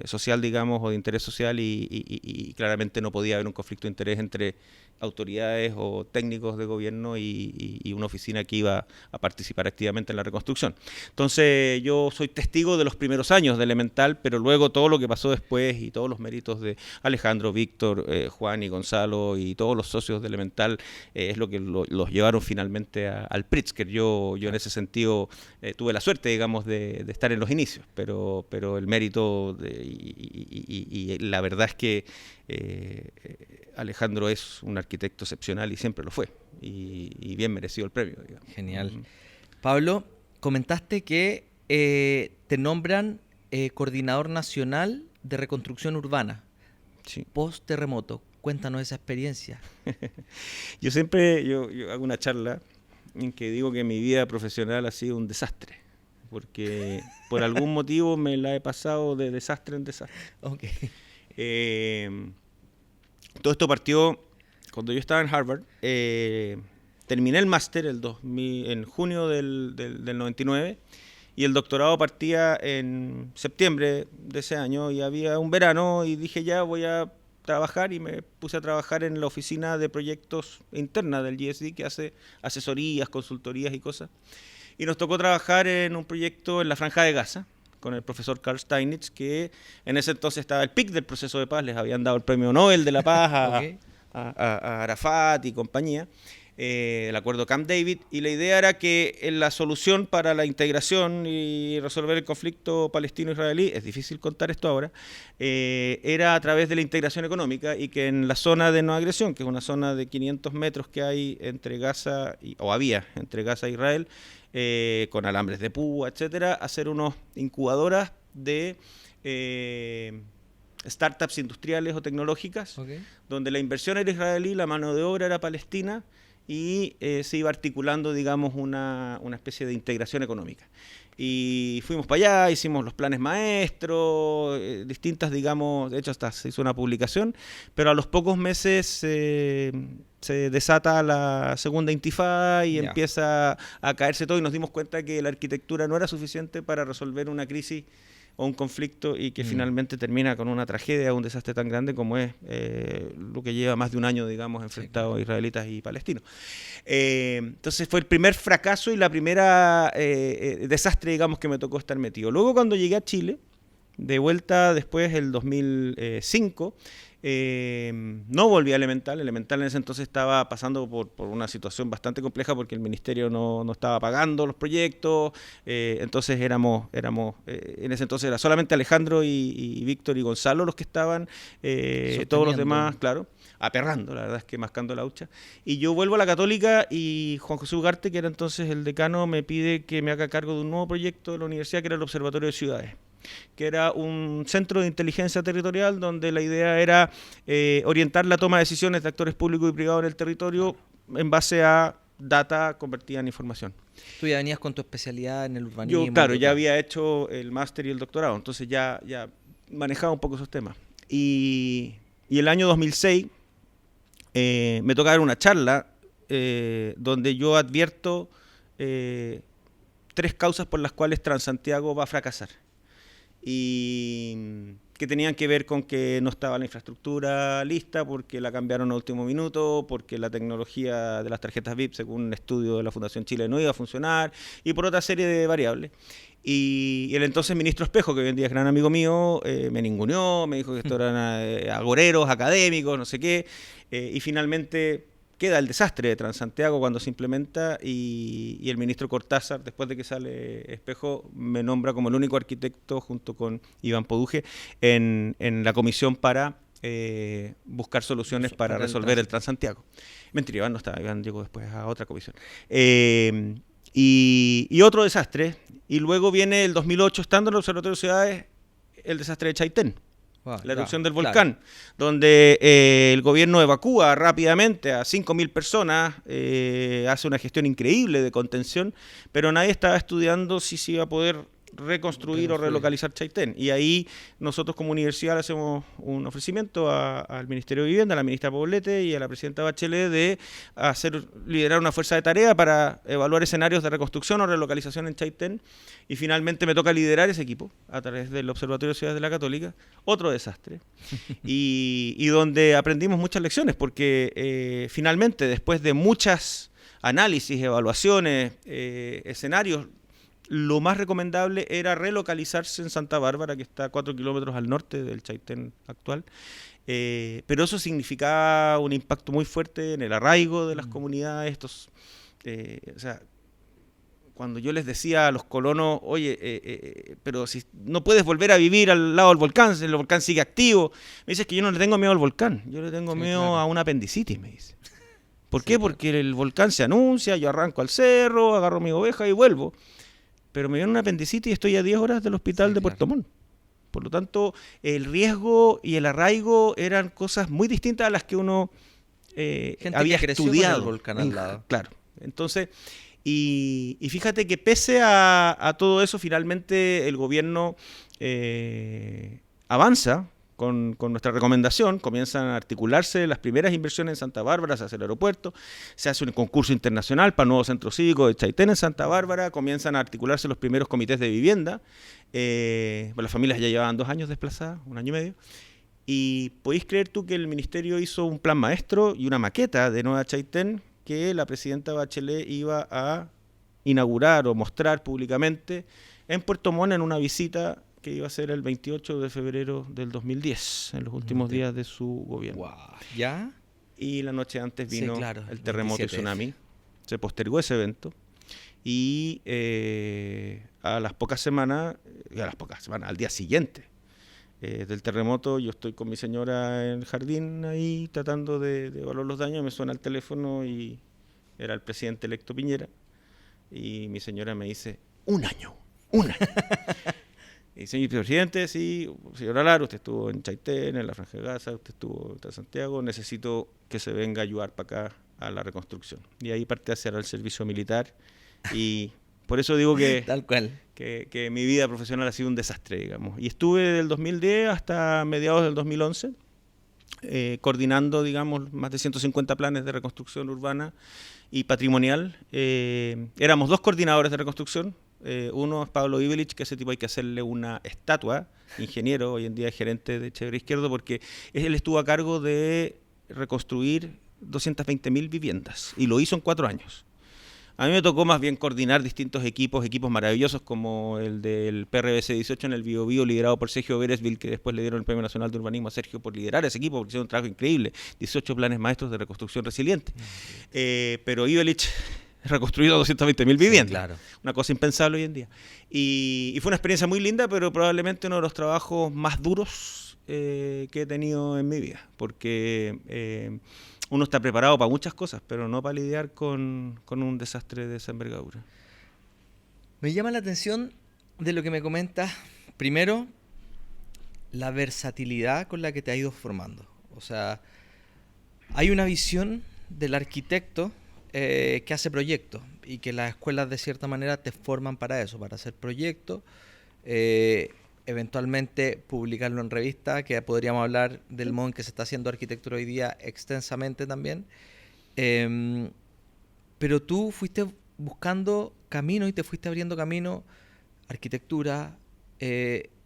social, digamos, o de interés social y claramente no podía haber un conflicto de interés entre autoridades o técnicos de gobierno y una oficina que iba a participar activamente en la reconstrucción. Entonces yo soy testigo de los primeros años de Elemental, pero luego todo lo que pasó después y todos los méritos de Alejandro, Víctor, Juan y Gonzalo y todos los socios de Elemental es lo que los llevaron finalmente al Pritzker. Yo en ese sentido tuve la suerte, digamos, de estar en los inicios, pero el mérito y la verdad es que Alejandro es un arquitecto excepcional y siempre lo fue, y bien merecido el premio, digamos. Genial. Pablo, comentaste que te nombran coordinador nacional de reconstrucción urbana, sí, post terremoto. Cuéntanos esa experiencia. Yo hago una charla en que digo que mi vida profesional ha sido un desastre, porque por algún motivo me la he pasado de desastre en desastre. Okay. Todo esto partió cuando yo estaba en Harvard. Terminé el máster en junio del 99 y el doctorado partía en septiembre de ese año y había un verano y dije ya voy a trabajar y me puse a trabajar en la oficina de proyectos interna del GSD que hace asesorías, consultorías y cosas. Y nos tocó trabajar en un proyecto en la Franja de Gaza con el profesor Carl Steinitz, que en ese entonces estaba el pic del proceso de paz, les habían dado el premio Nobel de la Paz okay, a Arafat y compañía, el acuerdo Camp David, y la idea era que la solución para la integración y resolver el conflicto palestino-israelí, es difícil contar esto ahora, era a través de la integración económica y que en la zona de no agresión, que es una zona de 500 metros que hay entre Gaza, había entre Gaza e Israel, con alambres de púa, etcétera, hacer unas incubadoras de startups industriales o tecnológicas, okay, donde la inversión era israelí, la mano de obra era palestina y se iba articulando, digamos, una especie de integración económica. Y fuimos para allá, hicimos los planes maestros, distintas, digamos, de hecho hasta se hizo una publicación, pero a los pocos meses se desata la segunda intifada y empieza a caerse todo y nos dimos cuenta que la arquitectura no era suficiente para resolver una crisis o un conflicto y que finalmente termina con una tragedia, un desastre tan grande como es lo que lleva más de un año, digamos, enfrentados israelitas y palestinos. Entonces fue el primer fracaso y la primera desastre, digamos, que me tocó estar metido. Luego cuando llegué a Chile, de vuelta después del 2005, no volví a Elemental. Elemental en ese entonces estaba pasando por una situación bastante compleja porque el ministerio no estaba pagando los proyectos, entonces éramos en ese entonces era solamente Alejandro y Víctor y Gonzalo los que estaban, todos los demás, claro, aperrando, la verdad es que mascando la hucha. Y yo vuelvo a la Católica y Juan José Ugarte, que era entonces el decano, me pide que me haga cargo de un nuevo proyecto de la universidad que era el Observatorio de Ciudades, que era un centro de inteligencia territorial donde la idea era orientar la toma de decisiones de actores públicos y privados en el territorio en base a data convertida en información. Tú ya venías con tu especialidad en el urbanismo. Yo, claro, ya había hecho el máster y el doctorado, entonces ya manejaba un poco esos temas. Y el año 2006 me toca dar una charla donde yo advierto 3 causas por las cuales Transantiago va a fracasar. Y que tenían que ver con que no estaba la infraestructura lista, porque la cambiaron a último minuto, porque la tecnología de las tarjetas VIP, según un estudio de la Fundación Chile, no iba a funcionar, y por otra serie de variables. Y el entonces ministro Espejo, que hoy en día es gran amigo mío, me ninguneó, me dijo que esto eran agoreros, académicos, no sé qué, y finalmente queda el desastre de Transantiago cuando se implementa, y el ministro Cortázar, después de que sale Espejo, me nombra como el único arquitecto, junto con Iván Poduje, en la comisión para buscar soluciones para resolver el Transantiago. Mentira, Iván no estaba, Iván llegó después a otra comisión. Y otro desastre, y luego viene el 2008, estando en el Observatorio de Ciudades, el desastre de Chaitén. La erupción del volcán, donde el gobierno evacúa rápidamente a 5.000 personas, hace una gestión increíble de contención, pero nadie estaba estudiando si se iba a poder reconstruir o relocalizar Chaitén. Y ahí nosotros como universidad le hacemos un ofrecimiento al Ministerio de Vivienda, a la ministra Poblete y a la presidenta Bachelet de liderar una fuerza de tarea para evaluar escenarios de reconstrucción o relocalización en Chaitén. Y finalmente me toca liderar ese equipo a través del Observatorio de Ciudades de la Católica. Otro desastre. y donde aprendimos muchas lecciones, porque finalmente, después de muchas análisis, evaluaciones, escenarios, lo más recomendable era relocalizarse en Santa Bárbara, que está a 4 kilómetros al norte del Chaitén actual. Pero eso significaba un impacto muy fuerte en el arraigo de las comunidades. O sea, cuando yo les decía a los colonos, oye, pero si no puedes volver a vivir al lado del volcán, el volcán sigue activo. Me dice que yo no le tengo miedo al volcán, yo le tengo miedo a una apendicitis, me dice. ¿Por qué? Porque el volcán se anuncia, yo arranco al cerro, agarro mi oveja y vuelvo. Pero me viene una apendicitis y estoy a 10 horas del hospital de Puerto Montt. Por lo tanto, el riesgo y el arraigo eran cosas muy distintas a las que uno había estudiado. Con el volcán al lado. Claro. Entonces, y fíjate que pese a todo eso, finalmente el gobierno avanza con nuestra recomendación, comienzan a articularse las primeras inversiones en Santa Bárbara, se hace el aeropuerto, se hace un concurso internacional para el nuevo centro cívico de Chaitén en Santa Bárbara, comienzan a articularse los primeros comités de vivienda, las familias ya llevaban 2 años desplazadas, 1 año y medio, y podéis creer tú que el ministerio hizo un plan maestro y una maqueta de Nueva Chaitén que la presidenta Bachelet iba a inaugurar o mostrar públicamente en Puerto Montt en una visita que iba a ser el 28 de febrero del 2010, en los últimos días de su gobierno. Wow. ¿Ya? Y la noche antes vino el terremoto y tsunami. Se postergó ese evento. Y a las pocas semanas, al día siguiente del terremoto, yo estoy con mi señora en el jardín ahí tratando de evaluar los daños, me suena el teléfono y era el presidente electo Piñera. Y mi señora me dice, un año. Y señor presidente, sí, señor Alar, usted estuvo en Chaitén, en la Franja de Gaza, usted estuvo en Santiago, necesito que se venga a ayudar para acá a la reconstrucción. Y ahí parte hacia el servicio militar, y por eso digo que, tal cual, que mi vida profesional ha sido un desastre, digamos. Y estuve del 2010 hasta mediados del 2011, coordinando, digamos, más de 150 planes de reconstrucción urbana y patrimonial. Éramos 2 coordinadores de reconstrucción. Uno es Pablo Ibelich, que ese tipo hay que hacerle una estatua, ingeniero, hoy en día es gerente de Echeverría Izquierdo, porque él estuvo a cargo de reconstruir 220.000 viviendas y lo hizo en 4 años. A mí me tocó más bien coordinar distintos equipos maravillosos como el del PRBC 18 en el Biobío, liderado por Sergio Beresville, que después le dieron el Premio Nacional de Urbanismo a Sergio por liderar ese equipo, porque hicieron un trabajo increíble, 18 planes maestros de reconstrucción resiliente. Pero Ibelich reconstruido 220.000 viviendas, claro. Una cosa impensable hoy en día. Y fue una experiencia muy linda, pero probablemente uno de los trabajos más duros que he tenido en mi vida, porque uno está preparado para muchas cosas, pero no para lidiar con un desastre de esa envergadura. Me llama la atención de lo que me comentas, primero, la versatilidad con la que te has ido formando. O sea, hay una visión del arquitecto que hace proyectos y que las escuelas de cierta manera te forman para eso, para hacer proyectos, eventualmente publicarlo en revista, que podríamos hablar del modo en que se está haciendo arquitectura hoy día extensamente también. Pero tú fuiste buscando caminos y te fuiste abriendo camino, arquitectura,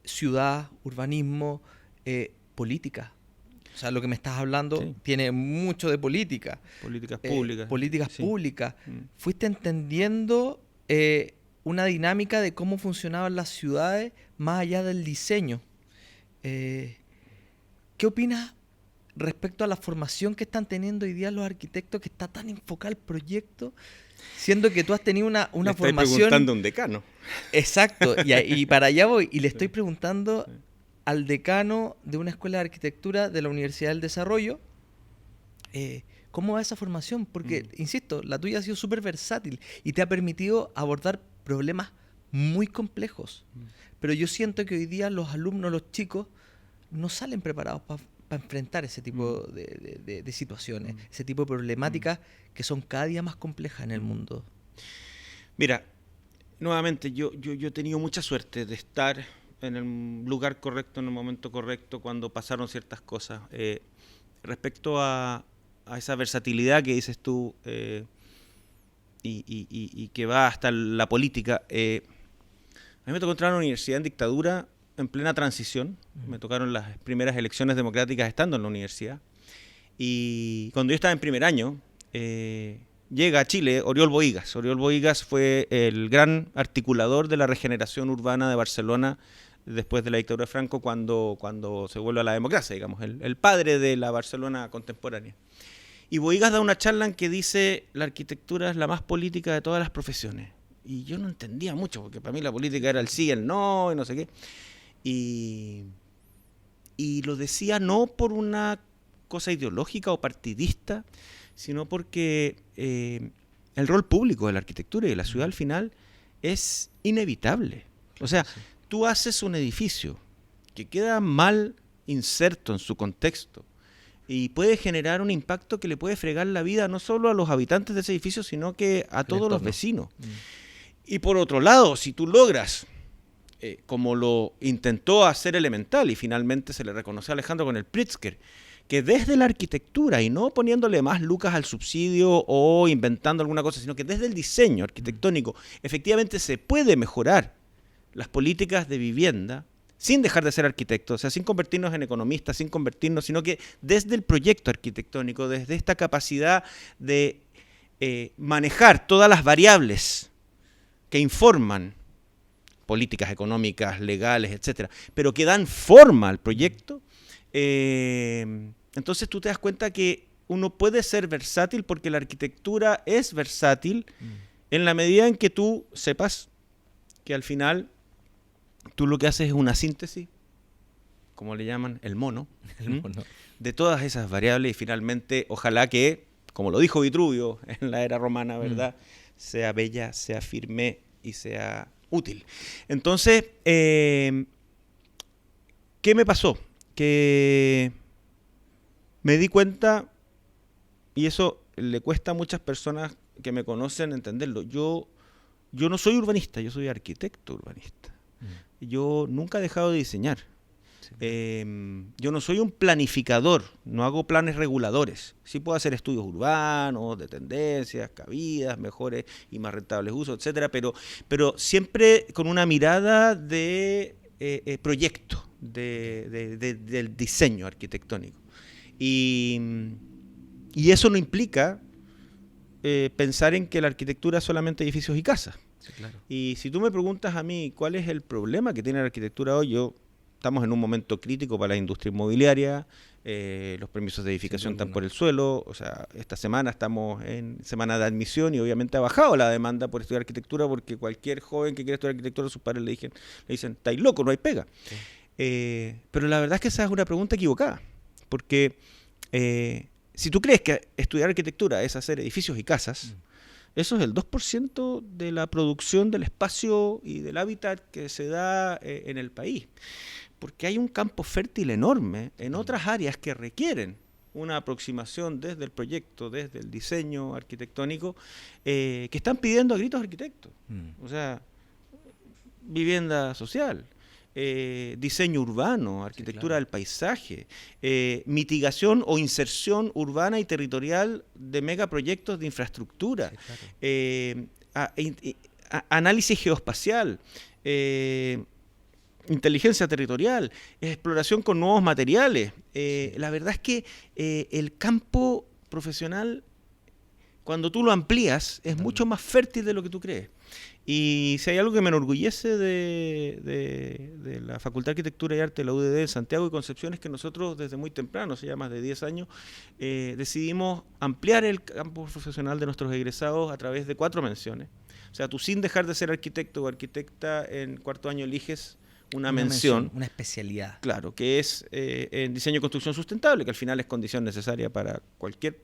ciudad, urbanismo, política. O sea, lo que me estás hablando Sí. tiene mucho de política. Políticas públicas. Políticas Sí. públicas. Fuiste entendiendo una dinámica de cómo funcionaban las ciudades más allá del diseño. ¿Qué opinas respecto a la formación que están teniendo hoy día los arquitectos, que está tan enfocada al proyecto, siendo que tú has tenido una Le estoy formación... preguntando a un decano. Exacto, y para allá voy, y le estoy preguntando al decano de una escuela de arquitectura de la Universidad del Desarrollo, ¿cómo va esa formación? Porque, insisto, la tuya ha sido súper versátil y te ha permitido abordar problemas muy complejos. Pero yo siento que hoy día los alumnos, los chicos, no salen preparados para enfrentar ese tipo de situaciones, ese tipo de problemáticas que son cada día más complejas en el mundo. Mira, nuevamente, yo he tenido mucha suerte de estar en el lugar correcto, en el momento correcto, cuando pasaron ciertas cosas. Respecto a esa versatilidad que dices tú y que va hasta la política, a mí me tocó entrar a una universidad en dictadura en plena transición. Me tocaron las primeras elecciones democráticas estando en la universidad. Y cuando yo estaba en primer año, llega a Chile Oriol Bohigas. Oriol Bohigas fue el gran articulador de la regeneración urbana de Barcelona después de la dictadura de Franco, cuando se vuelve a la democracia, digamos, el padre de la Barcelona contemporánea. Y Bohigas da una charla en que dice: la arquitectura es la más política de todas las profesiones. Y yo no entendía mucho, porque para mí la política era el sí, el no, y no sé qué. Y lo decía no por una cosa ideológica o partidista, sino porque el rol público de la arquitectura y de la ciudad al final es inevitable. O sea, tú haces un edificio que queda mal inserto en su contexto y puede generar un impacto que le puede fregar la vida no solo a los habitantes de ese edificio, sino que a todos los vecinos. Y por otro lado, si tú logras, como lo intentó hacer Elemental y finalmente se le reconoció a Alejandro con el Pritzker, que desde la arquitectura, y no poniéndole más lucas al subsidio o inventando alguna cosa, sino que desde el diseño arquitectónico efectivamente se puede mejorar las políticas de vivienda sin dejar de ser arquitectos, o sea, sin convertirnos en economistas, sin convertirnos, sino que desde el proyecto arquitectónico, desde esta capacidad de manejar todas las variables que informan políticas económicas, legales, etcétera, pero que dan forma al proyecto, entonces tú te das cuenta que uno puede ser versátil, porque la arquitectura es versátil en la medida en que tú sepas que al final tú lo que haces es una síntesis, como le llaman, el mono, de todas esas variables, y finalmente, ojalá que, como lo dijo Vitruvio en la era romana, ¿verdad?, sea bella, sea firme y sea útil. Entonces, ¿qué me pasó? Que me di cuenta, y eso le cuesta a muchas personas que me conocen entenderlo, yo no soy urbanista, yo soy arquitecto urbanista. Yo nunca he dejado de diseñar. Yo no soy un planificador, no hago planes reguladores. Sí puedo hacer estudios urbanos, de tendencias, cabidas, mejores y más rentables usos, etcétera, pero siempre con una mirada de proyecto, del diseño arquitectónico. Y eso no implica pensar en que la arquitectura es solamente edificios y casas. Sí, claro. Y si tú me preguntas a mí cuál es el problema que tiene la arquitectura hoy, estamos en un momento crítico para la industria inmobiliaria, los permisos de edificación están por el suelo, o sea, esta semana estamos en semana de admisión y obviamente ha bajado la demanda por estudiar arquitectura, porque cualquier joven que quiere estudiar arquitectura, sus padres le dicen, estáis loco, no hay pega. Sí. Pero la verdad es que esa es una pregunta equivocada, porque si tú crees que estudiar arquitectura es hacer edificios y casas, eso es el 2% de la producción del espacio y del hábitat que se da en el país. Porque hay un campo fértil enorme en otras áreas que requieren una aproximación desde el proyecto, desde el diseño arquitectónico, que están pidiendo a gritos arquitectos. O sea, vivienda social, diseño urbano, arquitectura del paisaje, mitigación o inserción urbana y territorial de megaproyectos de infraestructura, análisis geoespacial, inteligencia territorial, exploración con nuevos materiales. La verdad es que el campo profesional, cuando tú lo amplías, es mucho más fértil de lo que tú crees. Y si hay algo que me enorgullece de la Facultad de Arquitectura y Arte de la UDD de Santiago y Concepción es que nosotros desde muy temprano, ya más de 10 años, decidimos ampliar el campo profesional de nuestros egresados a través de 4 menciones. O sea, tú sin dejar de ser arquitecto o arquitecta en cuarto año eliges una mención, una especialidad. Claro, que es en diseño y construcción sustentable, que al final es condición necesaria para cualquier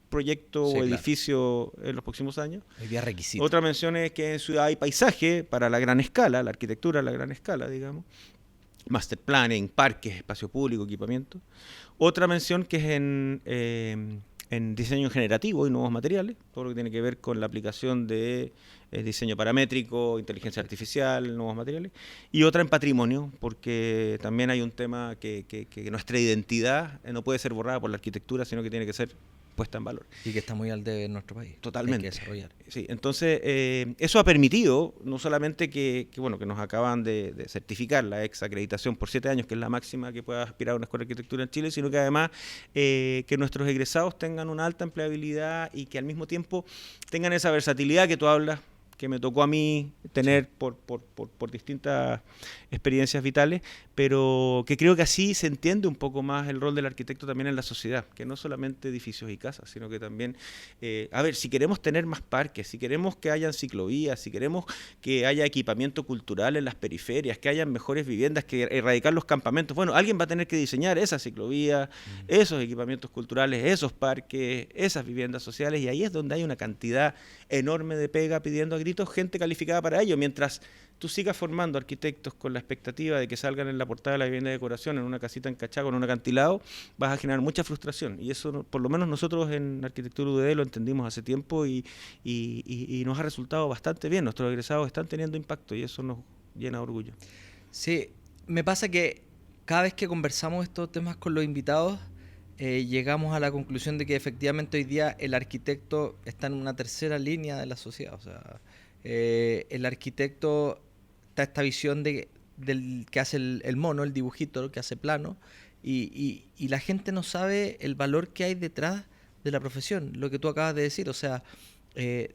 proyecto o edificio en los próximos años. Hoy día requisito. Otra mención es que en ciudad y paisaje para la gran escala, la arquitectura a la gran escala, digamos. Master planning, parques, espacio público, equipamiento. Otra mención que es en diseño generativo y nuevos materiales, todo lo que tiene que ver con la aplicación de diseño paramétrico, inteligencia artificial, nuevos materiales. Y otra en patrimonio, porque también hay un tema que nuestra identidad no puede ser borrada por la arquitectura, sino que tiene que ser puesta en valor. Y que está muy al debe en nuestro país. Totalmente. Hay que desarrollar. Sí, entonces eso ha permitido no solamente que nos acaban de certificar la ex acreditación por 7 años, que es la máxima que pueda aspirar a una escuela de arquitectura en Chile, sino que además que nuestros egresados tengan una alta empleabilidad y que al mismo tiempo tengan esa versatilidad que tú hablas, que me tocó a mí tener por distintas experiencias vitales, pero que creo que así se entiende un poco más el rol del arquitecto también en la sociedad, que no solamente edificios y casas, sino que también, si queremos tener más parques, si queremos que hayan ciclovías, si queremos que haya equipamiento cultural en las periferias, que hayan mejores viviendas, que erradicar los campamentos, bueno, alguien va a tener que diseñar esas ciclovías, esos equipamientos culturales, esos parques, esas viviendas sociales, y ahí es donde hay una cantidad enorme de pega pidiendo a gritos gente calificada para ello, mientras tú sigas formando arquitectos con la expectativa de que salgan en la portada de la vivienda de decoración en una casita en Cachagua, en un acantilado, vas a generar mucha frustración. Y eso, por lo menos nosotros en Arquitectura UDD lo entendimos hace tiempo y nos ha resultado bastante bien. Nuestros egresados están teniendo impacto y eso nos llena de orgullo. Sí, me pasa que cada vez que conversamos estos temas con los invitados, llegamos a la conclusión de que efectivamente hoy día el arquitecto está en una tercera línea de la sociedad. O sea, el arquitecto está esta visión del que hace el mono, el dibujito, que hace plano, y la gente no sabe el valor que hay detrás de la profesión, lo que tú acabas de decir, o sea,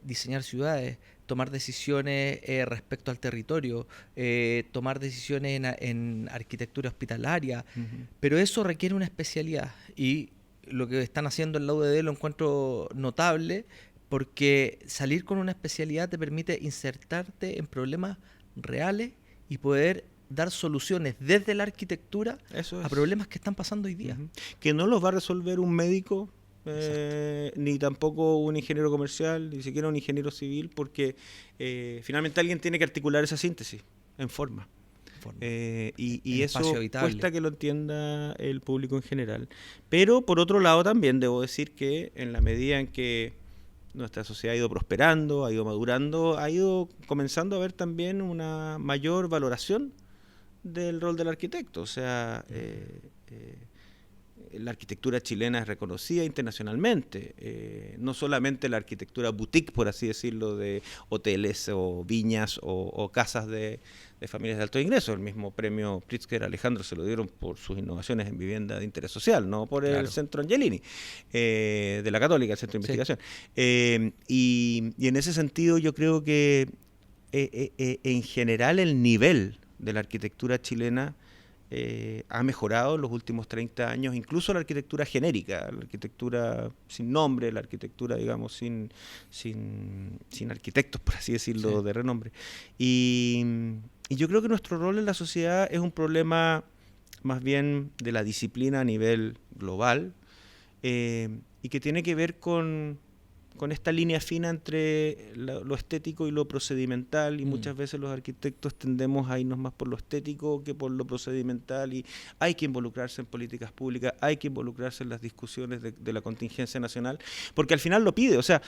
diseñar ciudades, tomar decisiones respecto al territorio, tomar decisiones en arquitectura hospitalaria, pero eso requiere una especialidad, y lo que están haciendo en la UDD lo encuentro notable, porque salir con una especialidad te permite insertarte en problemas reales y poder dar soluciones desde la arquitectura a problemas que están pasando hoy día. Que no los va a resolver un médico, ni tampoco un ingeniero comercial, ni siquiera un ingeniero civil, porque finalmente alguien tiene que articular esa síntesis en forma. Y eso cuesta que lo entienda el público en general. Pero por otro lado también debo decir que en la medida en que nuestra sociedad ha ido prosperando, ha ido madurando, ha ido comenzando a haber también una mayor valoración del rol del arquitecto. O sea, la arquitectura chilena es reconocida internacionalmente, no solamente la arquitectura boutique, por así decirlo, de hoteles o viñas o casas de familias de alto ingreso. El mismo premio Pritzker Alejandro se lo dieron por sus innovaciones en vivienda de interés social, no por el Centro Angelini, de la Católica, el Centro de Investigación. Y en ese sentido yo creo que en general el nivel de la arquitectura chilena ha mejorado en los últimos 30 años, incluso la arquitectura genérica, la arquitectura sin nombre, la arquitectura, digamos, sin arquitectos, por así decirlo, de renombre. Y yo creo que nuestro rol en la sociedad es un problema más bien de la disciplina a nivel global, y que tiene que ver con esta línea fina entre lo estético y lo procedimental, y muchas veces los arquitectos tendemos a irnos más por lo estético que por lo procedimental, y hay que involucrarse en políticas públicas, hay que involucrarse en las discusiones de la contingencia nacional, porque al final lo pide. O sea,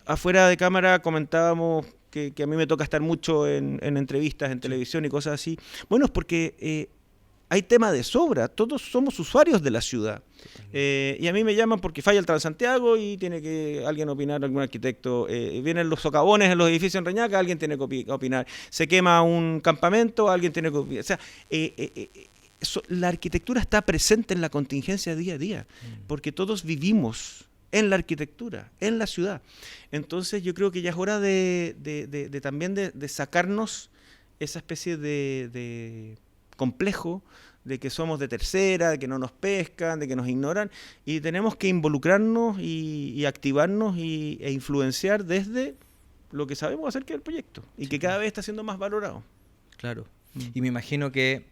afuera de cámara comentábamos que a mí me toca estar mucho en entrevistas, en televisión y cosas así. Bueno, es porque hay tema de sobra, todos somos usuarios de la ciudad. Y a mí me llaman porque falla el Transantiago y tiene que alguien opinar, algún arquitecto. Vienen los socavones en los edificios en Reñaca, alguien tiene que opinar. Se quema un campamento, alguien tiene que opinar. O sea, la arquitectura está presente en la contingencia día a día, porque todos vivimos en la arquitectura, en la ciudad. Entonces yo creo que ya es hora de también de sacarnos esa especie de complejo de que somos de tercera, de que no nos pescan, de que nos ignoran, y tenemos que involucrarnos y activarnos e influenciar desde lo que sabemos hacer, que es el proyecto, y que cada vez está siendo más valorado. Claro. Y me imagino que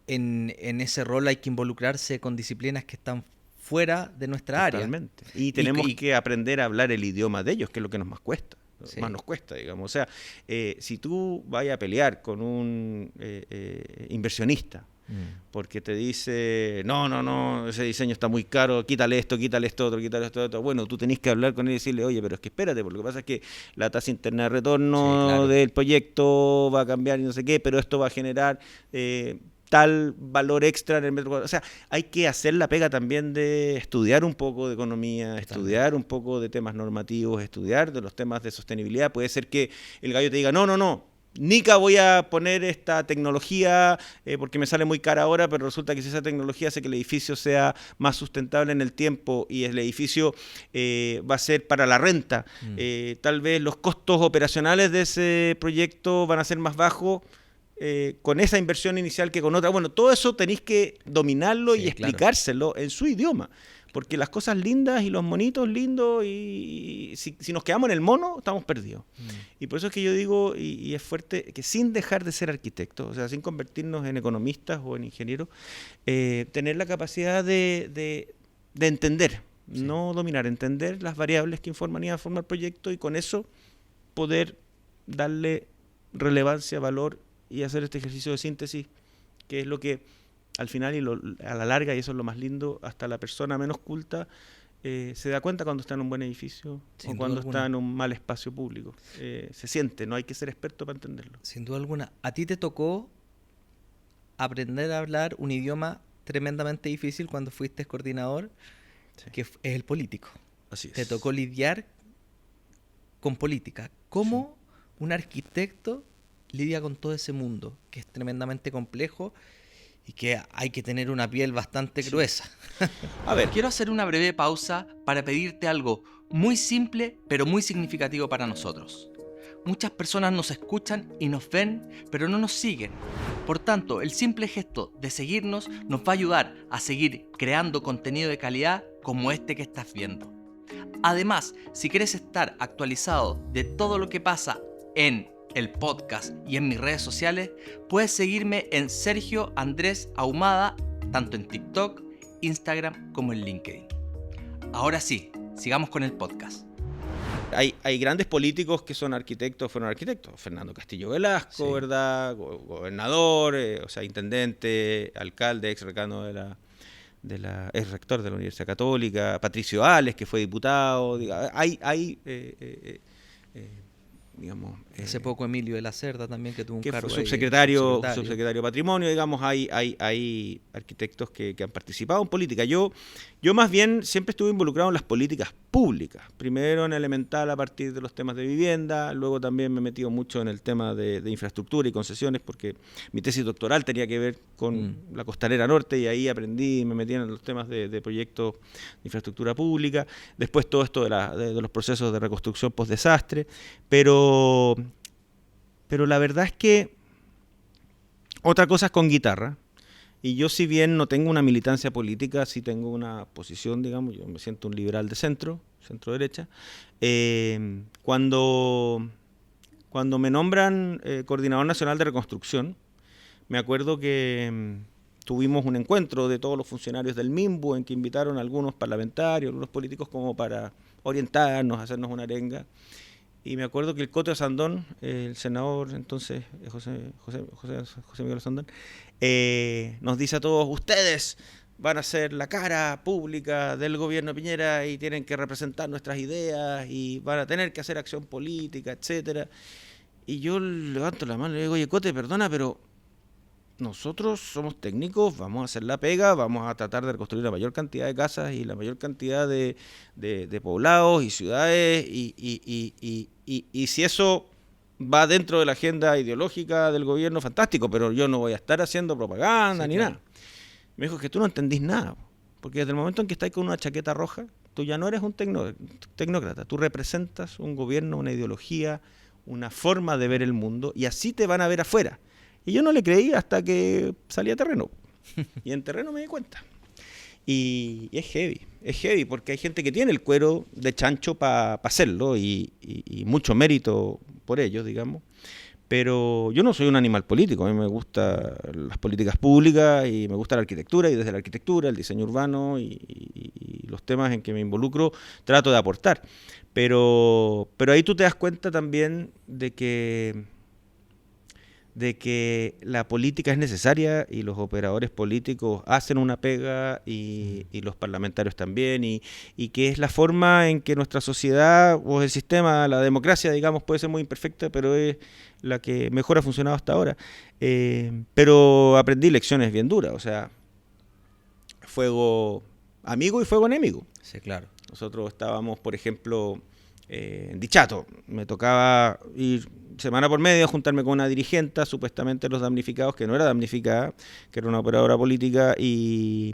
en ese rol hay que involucrarse con disciplinas que están fuera de nuestra área. Totalmente. Y tenemos que aprender a hablar el idioma de ellos, que es lo que más cuesta. Más nos cuesta, digamos. O sea, si tú vayas a pelear con un inversionista porque te dice, no, ese diseño está muy caro, quítale esto otro, bueno, tú tenés que hablar con él y decirle, oye, pero es que espérate, porque lo que pasa es que la tasa interna de retorno del proyecto va a cambiar y no sé qué, pero esto va a generar tal valor extra en el metro cuadrado. O sea, hay que hacer la pega también de estudiar un poco de economía, estudiar un poco de temas normativos, estudiar de los temas de sostenibilidad. Puede ser que el gallo te diga, no, Nica voy a poner esta tecnología porque me sale muy cara ahora, pero resulta que si esa tecnología hace que el edificio sea más sustentable en el tiempo y el edificio va a ser para la renta, tal vez los costos operacionales de ese proyecto van a ser más bajos con esa inversión inicial que con otra. Bueno, todo eso tenéis que dominarlo y explicárselo en su idioma. Porque las cosas lindas y los monitos lindos, y si nos quedamos en el mono, estamos perdidos. Y por eso es que yo digo, y es fuerte, que sin dejar de ser arquitectos, o sea, sin convertirnos en economistas o en ingenieros, tener la capacidad de entender, no dominar, entender las variables que informan y forman el proyecto, y con eso poder darle relevancia, valor, y hacer este ejercicio de síntesis, que es lo que al final y a la larga, y eso es lo más lindo, hasta la persona menos culta se da cuenta cuando está en un buen edificio o cuando está en un mal espacio público. Se siente, no hay que ser experto para entenderlo. Sin duda alguna. ¿A ti te tocó aprender a hablar un idioma tremendamente difícil cuando fuiste coordinador, que es el político? Así es. Te tocó lidiar con política. ¿Cómo un arquitecto lidia con todo ese mundo, que es tremendamente complejo y que hay que tener una piel bastante gruesa? A ver, quiero hacer una breve pausa para pedirte algo muy simple, pero muy significativo para nosotros. Muchas personas nos escuchan y nos ven, pero no nos siguen. Por tanto, el simple gesto de seguirnos nos va a ayudar a seguir creando contenido de calidad como este que estás viendo. Además, si quieres estar actualizado de todo lo que pasa en el podcast y en mis redes sociales, puedes seguirme en Sergio Andrés Ahumada, tanto en TikTok, Instagram como en LinkedIn. Ahora sí, sigamos con el podcast. Hay grandes políticos que son arquitectos, fueron arquitectos. Fernando Castillo Velasco, ¿verdad? Gobernador, o sea, intendente, alcalde, ex rector de la Universidad Católica, Patricio Ales, que fue diputado. Digamos, hace poco Emilio de la Cerda también, que tuvo un cargo fue subsecretario de Patrimonio. Digamos, hay arquitectos que han participado en política. Yo más bien siempre estuve involucrado en las políticas públicas, primero en Elemental a partir de los temas de vivienda, luego también me he metido mucho en el tema de infraestructura y concesiones, porque mi tesis doctoral tenía que ver con la Costanera Norte, y ahí aprendí y me metí en los temas de proyectos de infraestructura pública, después todo esto de los procesos de reconstrucción post-desastre, pero la verdad es que otra cosa es con guitarra. Y yo, si bien no tengo una militancia política, sí tengo una posición, digamos, yo me siento un liberal de centro derecha. Cuando me nombran Coordinador Nacional de Reconstrucción, me acuerdo que tuvimos un encuentro de todos los funcionarios del MIMBU en que invitaron a algunos parlamentarios, algunos políticos, como para orientarnos, hacernos una arenga. Y me acuerdo que el Coto de Sandón, el senador entonces, José Miguel Sandón, nos dice a todos: ustedes van a ser la cara pública del gobierno Piñera y tienen que representar nuestras ideas y van a tener que hacer acción política, etcétera. Y yo levanto la mano y le digo: oye, Cote, perdona, pero nosotros somos técnicos, vamos a hacer la pega, vamos a tratar de reconstruir la mayor cantidad de casas y la mayor cantidad de poblados y ciudades, y si eso va dentro de la agenda ideológica del gobierno, fantástico, pero yo no voy a estar haciendo propaganda ni nada. Me dijo que tú no entendís nada, porque desde el momento en que estás con una chaqueta roja, tú ya no eres un tecnócrata, tú representas un gobierno, una ideología, una forma de ver el mundo, y así te van a ver afuera. Y yo no le creí hasta que salí a terreno. Y en terreno me di cuenta. Y es heavy, porque hay gente que tiene el cuero de chancho para hacerlo, y mucho mérito por ello, digamos. Pero yo no soy un animal político, a mí me gustan las políticas públicas y me gusta la arquitectura, y desde la arquitectura, el diseño urbano y los temas en que me involucro, trato de aportar. Pero ahí tú te das cuenta también de que la política es necesaria, y los operadores políticos hacen una pega, y los parlamentarios también, y que es la forma en que nuestra sociedad o el sistema, la democracia, digamos, puede ser muy imperfecta, pero es la que mejor ha funcionado hasta ahora. Pero aprendí lecciones bien duras, o sea, fuego amigo y fuego enemigo. Sí, claro. Nosotros estábamos, por ejemplo, en Dichato, me tocaba ir semana por medio a juntarme con una dirigente, supuestamente los damnificados, que no era damnificada, que era una operadora política, y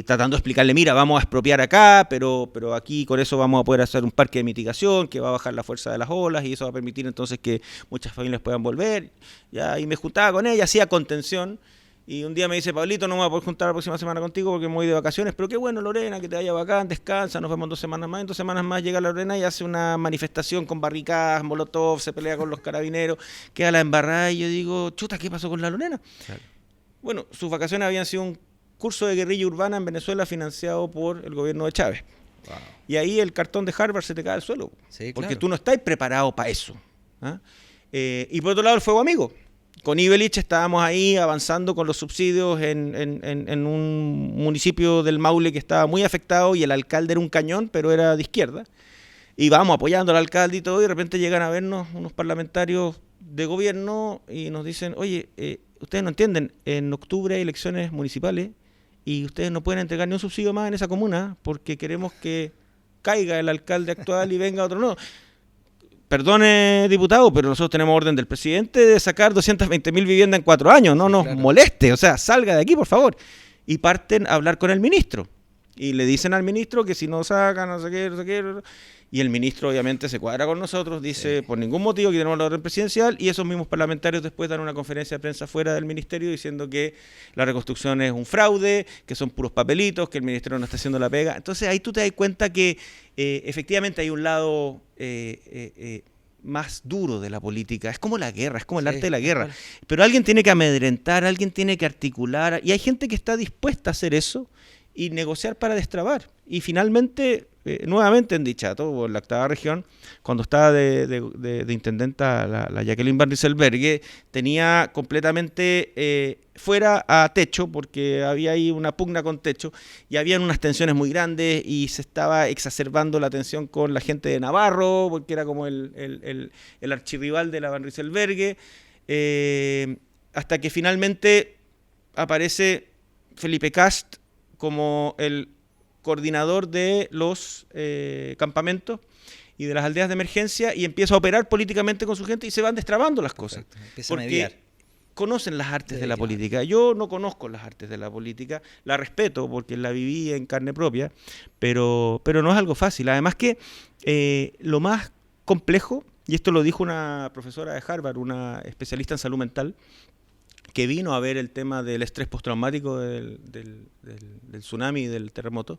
tratando de explicarle, mira, vamos a expropiar acá, pero aquí con eso vamos a poder hacer un parque de mitigación que va a bajar la fuerza de las olas, y eso va a permitir entonces que muchas familias puedan volver. Ya, y me juntaba con ella, hacía contención. Y un día me dice, Pablito, no me voy a poder juntar la próxima semana contigo porque me voy de vacaciones, pero qué bueno, Lorena, que te vaya bacán, descansa, nos vemos 2 semanas más. En 2 semanas más llega Lorena y hace una manifestación con barricadas, molotov, se pelea con los carabineros, queda la embarrada, y yo digo, chuta, ¿qué pasó con la Lorena? Claro. Bueno, sus vacaciones habían sido un curso de guerrilla urbana en Venezuela financiado por el gobierno de Chávez. Wow. Y ahí el cartón de Harvard se te cae al suelo, sí, porque claro, tú no estás preparado para eso. ¿Ah? Y por otro lado, el fuego amigo. Con Ibelich estábamos ahí avanzando con los subsidios en un municipio del Maule que estaba muy afectado, y el alcalde era un cañón, pero era de izquierda. Y vamos apoyando al alcalde y todo, y de repente llegan a vernos unos parlamentarios de gobierno y nos dicen, oye, ustedes no entienden, en octubre hay elecciones municipales y ustedes no pueden entregar ni un subsidio más en esa comuna porque queremos que caiga el alcalde actual y venga otro nuevo. Perdone, diputado, pero nosotros tenemos orden del presidente de sacar 220.000 viviendas en 4 años. No nos moleste, o sea, salga de aquí, por favor. Y parten a hablar con el ministro. Y le dicen al ministro que si no saca, no sé qué. Y el ministro obviamente se cuadra con nosotros, dice, por ningún motivo que tenemos la orden presidencial, y esos mismos parlamentarios después dan una conferencia de prensa fuera del ministerio diciendo que la reconstrucción es un fraude, que son puros papelitos, que el ministerio no está haciendo la pega. Entonces ahí tú te das cuenta que efectivamente hay un lado más duro de la política. Es como la guerra, es como el arte de la guerra. Pero alguien tiene que amedrentar, alguien tiene que articular, y hay gente que está dispuesta a hacer eso y negociar para destrabar. Y finalmente, nuevamente en Dichato, o en la 8ª región, cuando estaba de intendenta la Jacqueline Van Rysselberghe, tenía completamente fuera a Techo, porque había ahí una pugna con Techo, y habían unas tensiones muy grandes, y se estaba exacerbando la tensión con la gente de Navarro, porque era como el archirrival de la Van Rysselberghe, hasta que finalmente aparece Felipe Kast como el coordinador de los campamentos y de las aldeas de emergencia, y empieza a operar políticamente con su gente, y se van destrabando las cosas. Empieza a mediar. Conocen las artes de la política. Yo no conozco las artes de la política, la respeto porque la viví en carne propia, pero no es algo fácil. Además que lo más complejo, y esto lo dijo una profesora de Harvard, una especialista en salud mental, que vino a ver el tema del estrés postraumático del tsunami y del terremoto,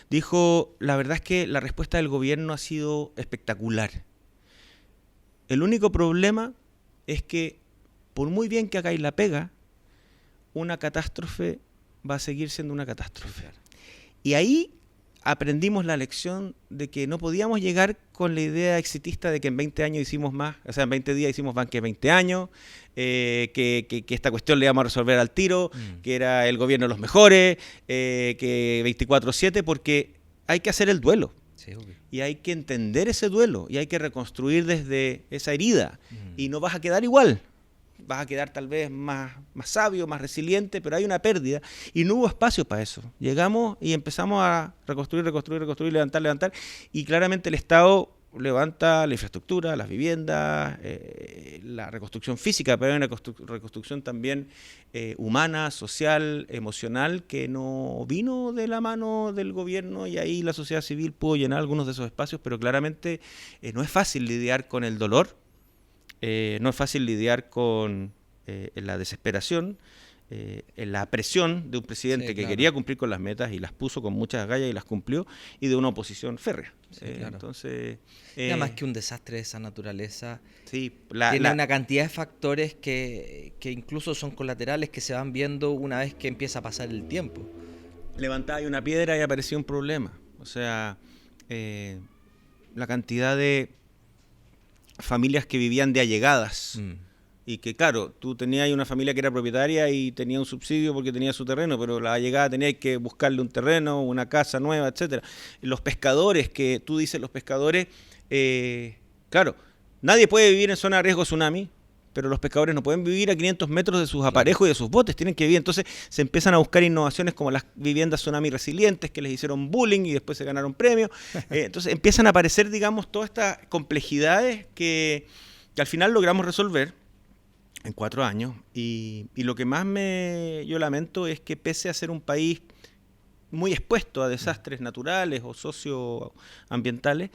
dijo, la verdad es que la respuesta del gobierno ha sido espectacular. El único problema es que, por muy bien que hagáis la pega, una catástrofe va a seguir siendo una catástrofe. Y ahí aprendimos la lección de que no podíamos llegar con la idea exitista de que en 20 años hicimos más, o sea, en 20 días hicimos más que 20 años, que esta cuestión le íbamos a resolver al tiro, que era el gobierno de los mejores, que 24/7, porque hay que hacer el duelo. Sí, okay. Y hay que entender ese duelo, y hay que reconstruir desde esa herida, y no vas a quedar igual. vas a quedar tal vez más sabio, más resiliente, pero hay una pérdida y no hubo espacio para eso. Llegamos y empezamos a reconstruir, levantar, y claramente el Estado levanta la infraestructura, las viviendas, la reconstrucción física, pero hay una reconstrucción también humana, social, emocional, que no vino de la mano del gobierno, y ahí la sociedad civil pudo llenar algunos de esos espacios, pero claramente no es fácil lidiar con el dolor, no es fácil lidiar con la desesperación, la presión de un presidente que quería cumplir con las metas y las puso con muchas gallas y las cumplió, y de una oposición férrea. Entonces, nada más que un desastre de esa naturaleza. Sí, tiene una cantidad de factores que incluso son colaterales, que se van viendo una vez que empieza a pasar el tiempo. Levantaba una piedra y aparecía un problema. O sea, la cantidad de familias que vivían de allegadas. Y que, claro, tú tenías una familia que era propietaria y tenía un subsidio porque tenía su terreno, pero la llegada tenías que buscarle un terreno, una casa nueva, etcétera. Los pescadores, que tú dices, los pescadores, claro, nadie puede vivir en zona de riesgo tsunami, pero los pescadores no pueden vivir a 500 metros de sus aparejos y de sus botes, tienen que vivir. Entonces se empiezan a buscar innovaciones como las viviendas tsunami resilientes, que les hicieron bullying y después se ganaron premios. Entonces empiezan a aparecer, digamos, todas estas complejidades que al final logramos resolver en 4 años, y lo que más yo lamento es que, pese a ser un país muy expuesto a desastres naturales o socioambientales,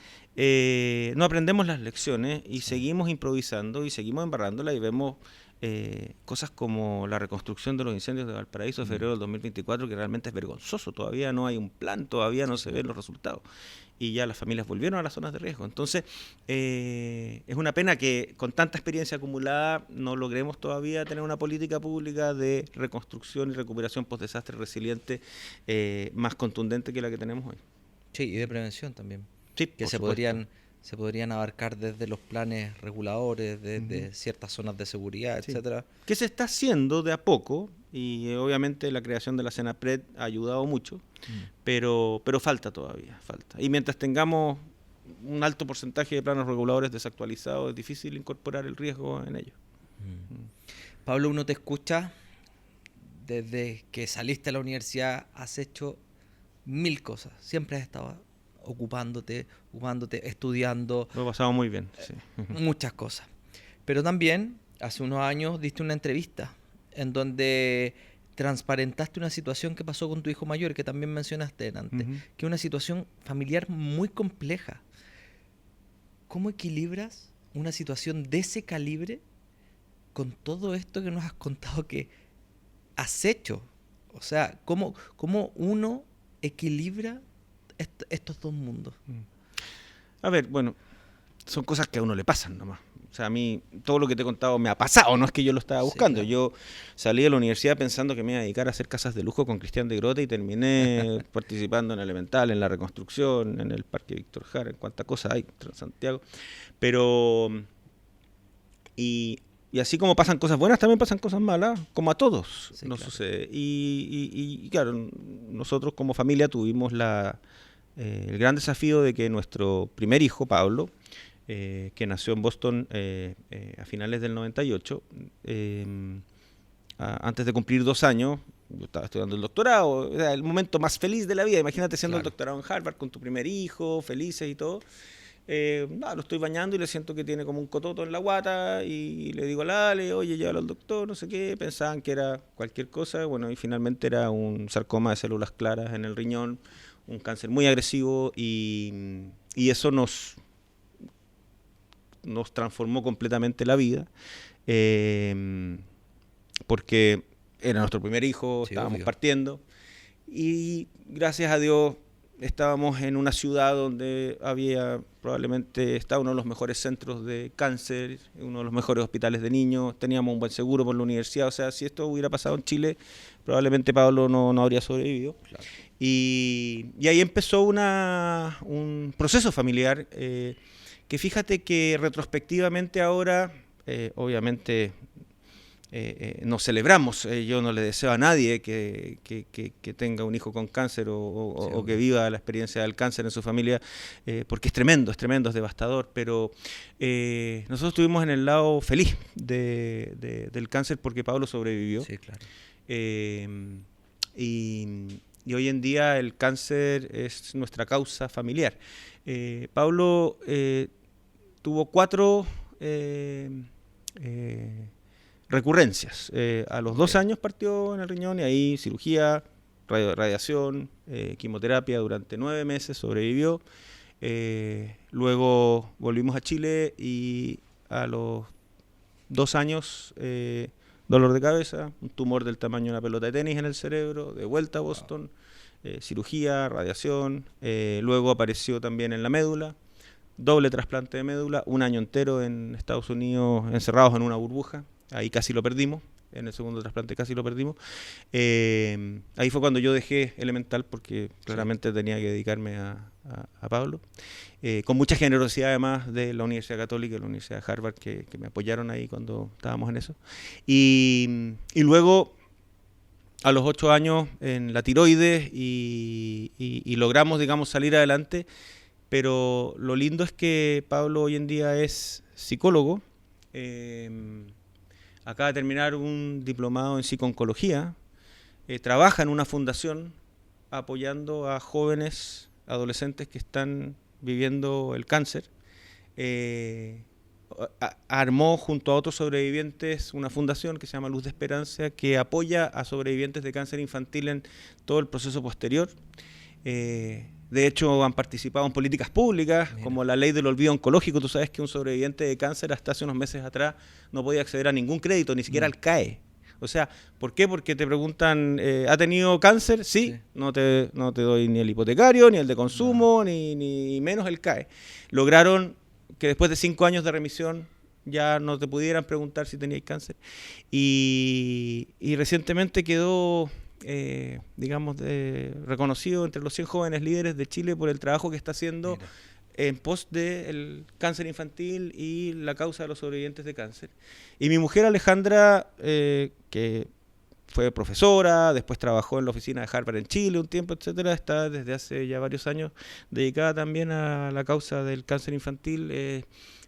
no aprendemos las lecciones y seguimos improvisando y seguimos embarrándola, y vemos cosas como la reconstrucción de los incendios de Valparaíso de febrero del 2024, que realmente es vergonzoso. Todavía no hay un plan, todavía no se ven los resultados, y ya las familias volvieron a las zonas de riesgo. Entonces, es una pena que con tanta experiencia acumulada no logremos todavía tener una política pública de reconstrucción y recuperación post-desastre resiliente más contundente que la que tenemos hoy. Sí, y de prevención también. Sí, que se podrían abarcar desde los planes reguladores, desde ciertas zonas de seguridad, etcétera. Que se está haciendo de a poco, y obviamente la creación de la Senapred ha ayudado mucho, pero falta todavía, falta. Y mientras tengamos un alto porcentaje de planos reguladores desactualizados, es difícil incorporar el riesgo en ellos. Pablo, uno te escucha, desde que saliste a la universidad has hecho 1000 cosas, siempre has estado ocupándote, estudiando. Lo he pasado muy bien, sí. Muchas cosas. Pero también, hace unos años, diste una entrevista en donde transparentaste una situación que pasó con tu hijo mayor, que también mencionaste antes, que es una situación familiar muy compleja. ¿Cómo equilibras una situación de ese calibre con todo esto que nos has contado que has hecho? O sea, ¿cómo uno equilibra estos dos mundos? A ver, bueno, son cosas que a uno le pasan nomás. O sea, a mí todo lo que te he contado me ha pasado, no es que yo lo estaba buscando. Sí, claro. Yo salí de la universidad pensando que me iba a dedicar a hacer casas de lujo con Cristian de Grote, y terminé participando en Elemental, en la reconstrucción, en el Parque Víctor Jara, en cuánta cosa hay en Santiago. Pero, y así como pasan cosas buenas, también pasan cosas malas, como a todos nos sucede. Y claro, nosotros como familia tuvimos el gran desafío de que nuestro primer hijo, Pablo, que nació en Boston a finales del 98, antes de cumplir 2 años, yo estaba estudiando el doctorado, era el momento más feliz de la vida. Imagínate haciendo el doctorado en Harvard con tu primer hijo, felices y todo. Lo estoy bañando y le siento que tiene como un cototo en la guata, y le digo a la Ale, oye, llévalo al doctor, no sé qué. Pensaban que era cualquier cosa, bueno, y finalmente era un sarcoma de células claras en el riñón, un cáncer muy agresivo, y eso nos transformó completamente la vida, porque era nuestro primer hijo, estábamos partiendo, y gracias a Dios estábamos en una ciudad donde probablemente estaba uno de los mejores centros de cáncer, uno de los mejores hospitales de niños, teníamos un buen seguro por la universidad. O sea, si esto hubiera pasado en Chile, probablemente Pablo no habría sobrevivido. Claro. Y ahí empezó un proceso familiar que, fíjate que retrospectivamente ahora, obviamente nos celebramos. Yo no le deseo a nadie que tenga un hijo con cáncer o que viva la experiencia del cáncer en su familia, porque es tremendo, es devastador, pero nosotros estuvimos en el lado feliz del cáncer porque Pablo sobrevivió. Sí, claro. Y hoy en día el cáncer es nuestra causa familiar. Pablo tuvo 4 recurrencias. A los 2 años partió en el riñón y ahí cirugía, radiación, quimioterapia durante 9 meses, sobrevivió. Luego volvimos a Chile y a los 2 años dolor de cabeza, un tumor del tamaño de una pelota de tenis en el cerebro, de vuelta a Boston, cirugía, radiación, luego apareció también en la médula, doble trasplante de médula, 1 año entero en Estados Unidos encerrados en una burbuja, ahí casi lo perdimos, en el segundo trasplante casi lo perdimos. Ahí fue cuando yo dejé Elemental porque claramente tenía que dedicarme a Pablo, con mucha generosidad además de la Universidad Católica y la Universidad de Harvard que me apoyaron ahí cuando estábamos en eso. Y luego a los 8 años en la tiroides y logramos, digamos, salir adelante, pero lo lindo es que Pablo hoy en día es psicólogo, acaba de terminar un diplomado en psico-oncología, trabaja en una fundación apoyando a jóvenes, adolescentes que están viviendo el cáncer, armó junto a otros sobrevivientes una fundación que se llama Luz de Esperanza que apoya a sobrevivientes de cáncer infantil en todo el proceso posterior. De hecho, han participado en políticas públicas, como la ley del olvido oncológico. Tú sabes que un sobreviviente de cáncer hasta hace unos meses atrás no podía acceder a ningún crédito, ni siquiera al CAE. O sea, ¿por qué? Porque te preguntan, ¿ha tenido cáncer? Sí. No te doy ni el hipotecario, ni el de consumo, ni menos el CAE. Lograron que después de 5 años de remisión ya no te pudieran preguntar si tenías cáncer. Y recientemente quedó... digamos, reconocido entre los 100 jóvenes líderes de Chile por el trabajo que está haciendo en pos del cáncer infantil y la causa de los sobrevivientes de cáncer. Y mi mujer Alejandra, que fue profesora, después trabajó en la oficina de Harvard en Chile un tiempo, etcétera, está desde hace ya varios años dedicada también a la causa del cáncer infantil,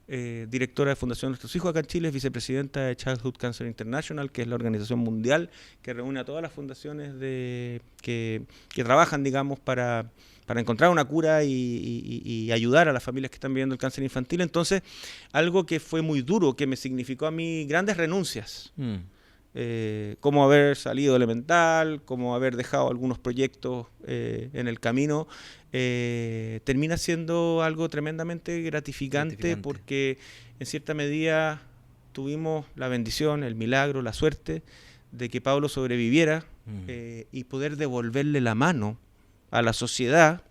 directora de Fundación Nuestros Hijos acá en Chile, es vicepresidenta de Childhood Cancer International, que es la organización mundial que reúne a todas las fundaciones que trabajan, digamos, para encontrar una cura y ayudar a las familias que están viviendo el cáncer infantil. Entonces, algo que fue muy duro, que me significó a mí grandes renuncias, como haber salido de Elemental, como haber dejado algunos proyectos en el camino, termina siendo algo tremendamente gratificante porque en cierta medida tuvimos la bendición, el milagro, la suerte de que Pablo sobreviviera y poder devolverle la mano a la sociedad,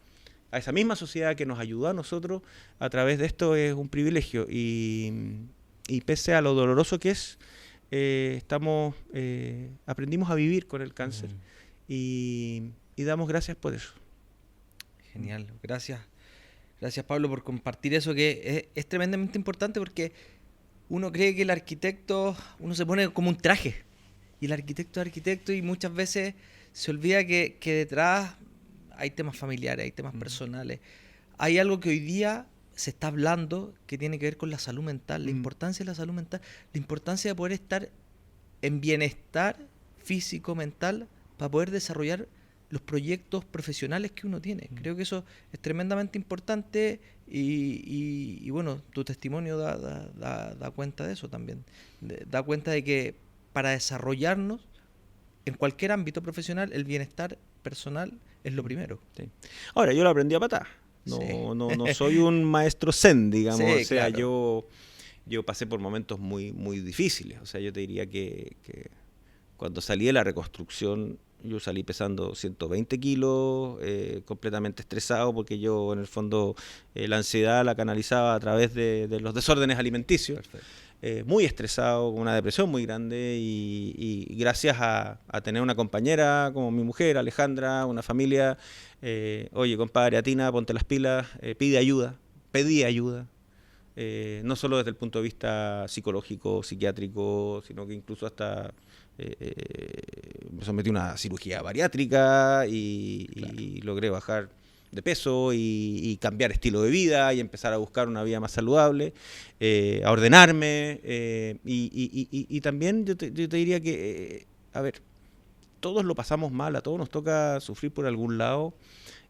a esa misma sociedad que nos ayudó a nosotros a través de esto. Es un privilegio y pese a lo doloroso que es, aprendimos a vivir con el cáncer y damos gracias por eso. Genial, gracias Pablo por compartir eso, que es tremendamente importante, porque uno cree que el arquitecto, uno se pone como un traje y el arquitecto es arquitecto y muchas veces se olvida que detrás hay temas familiares, hay temas personales, hay algo que hoy día se está hablando que tiene que ver con la salud mental, la importancia de la salud mental, la importancia de poder estar en bienestar físico, mental, para poder desarrollar los proyectos profesionales que uno tiene. Creo que eso es tremendamente importante y bueno, tu testimonio da cuenta de eso también. Da cuenta de que para desarrollarnos en cualquier ámbito profesional, el bienestar personal es lo primero. Sí. Ahora, yo lo aprendí a patar. No soy un maestro zen, digamos. Sí, o sea, claro. yo pasé por momentos muy, muy difíciles. O sea, yo te diría que cuando salí de la reconstrucción, yo salí pesando 120 kilos, completamente estresado, porque yo en el fondo la ansiedad la canalizaba a través de los desórdenes alimenticios. Muy estresado, con una depresión muy grande y gracias a tener una compañera como mi mujer, Alejandra, una familia, oye compadre, atina, ponte las pilas, pedí ayuda, no solo desde el punto de vista psicológico, psiquiátrico, sino que incluso hasta me sometí a una cirugía bariátrica y logré bajar de peso y cambiar estilo de vida y empezar a buscar una vida más saludable, a ordenarme y también yo te diría que, a ver, todos lo pasamos mal, a todos nos toca sufrir por algún lado,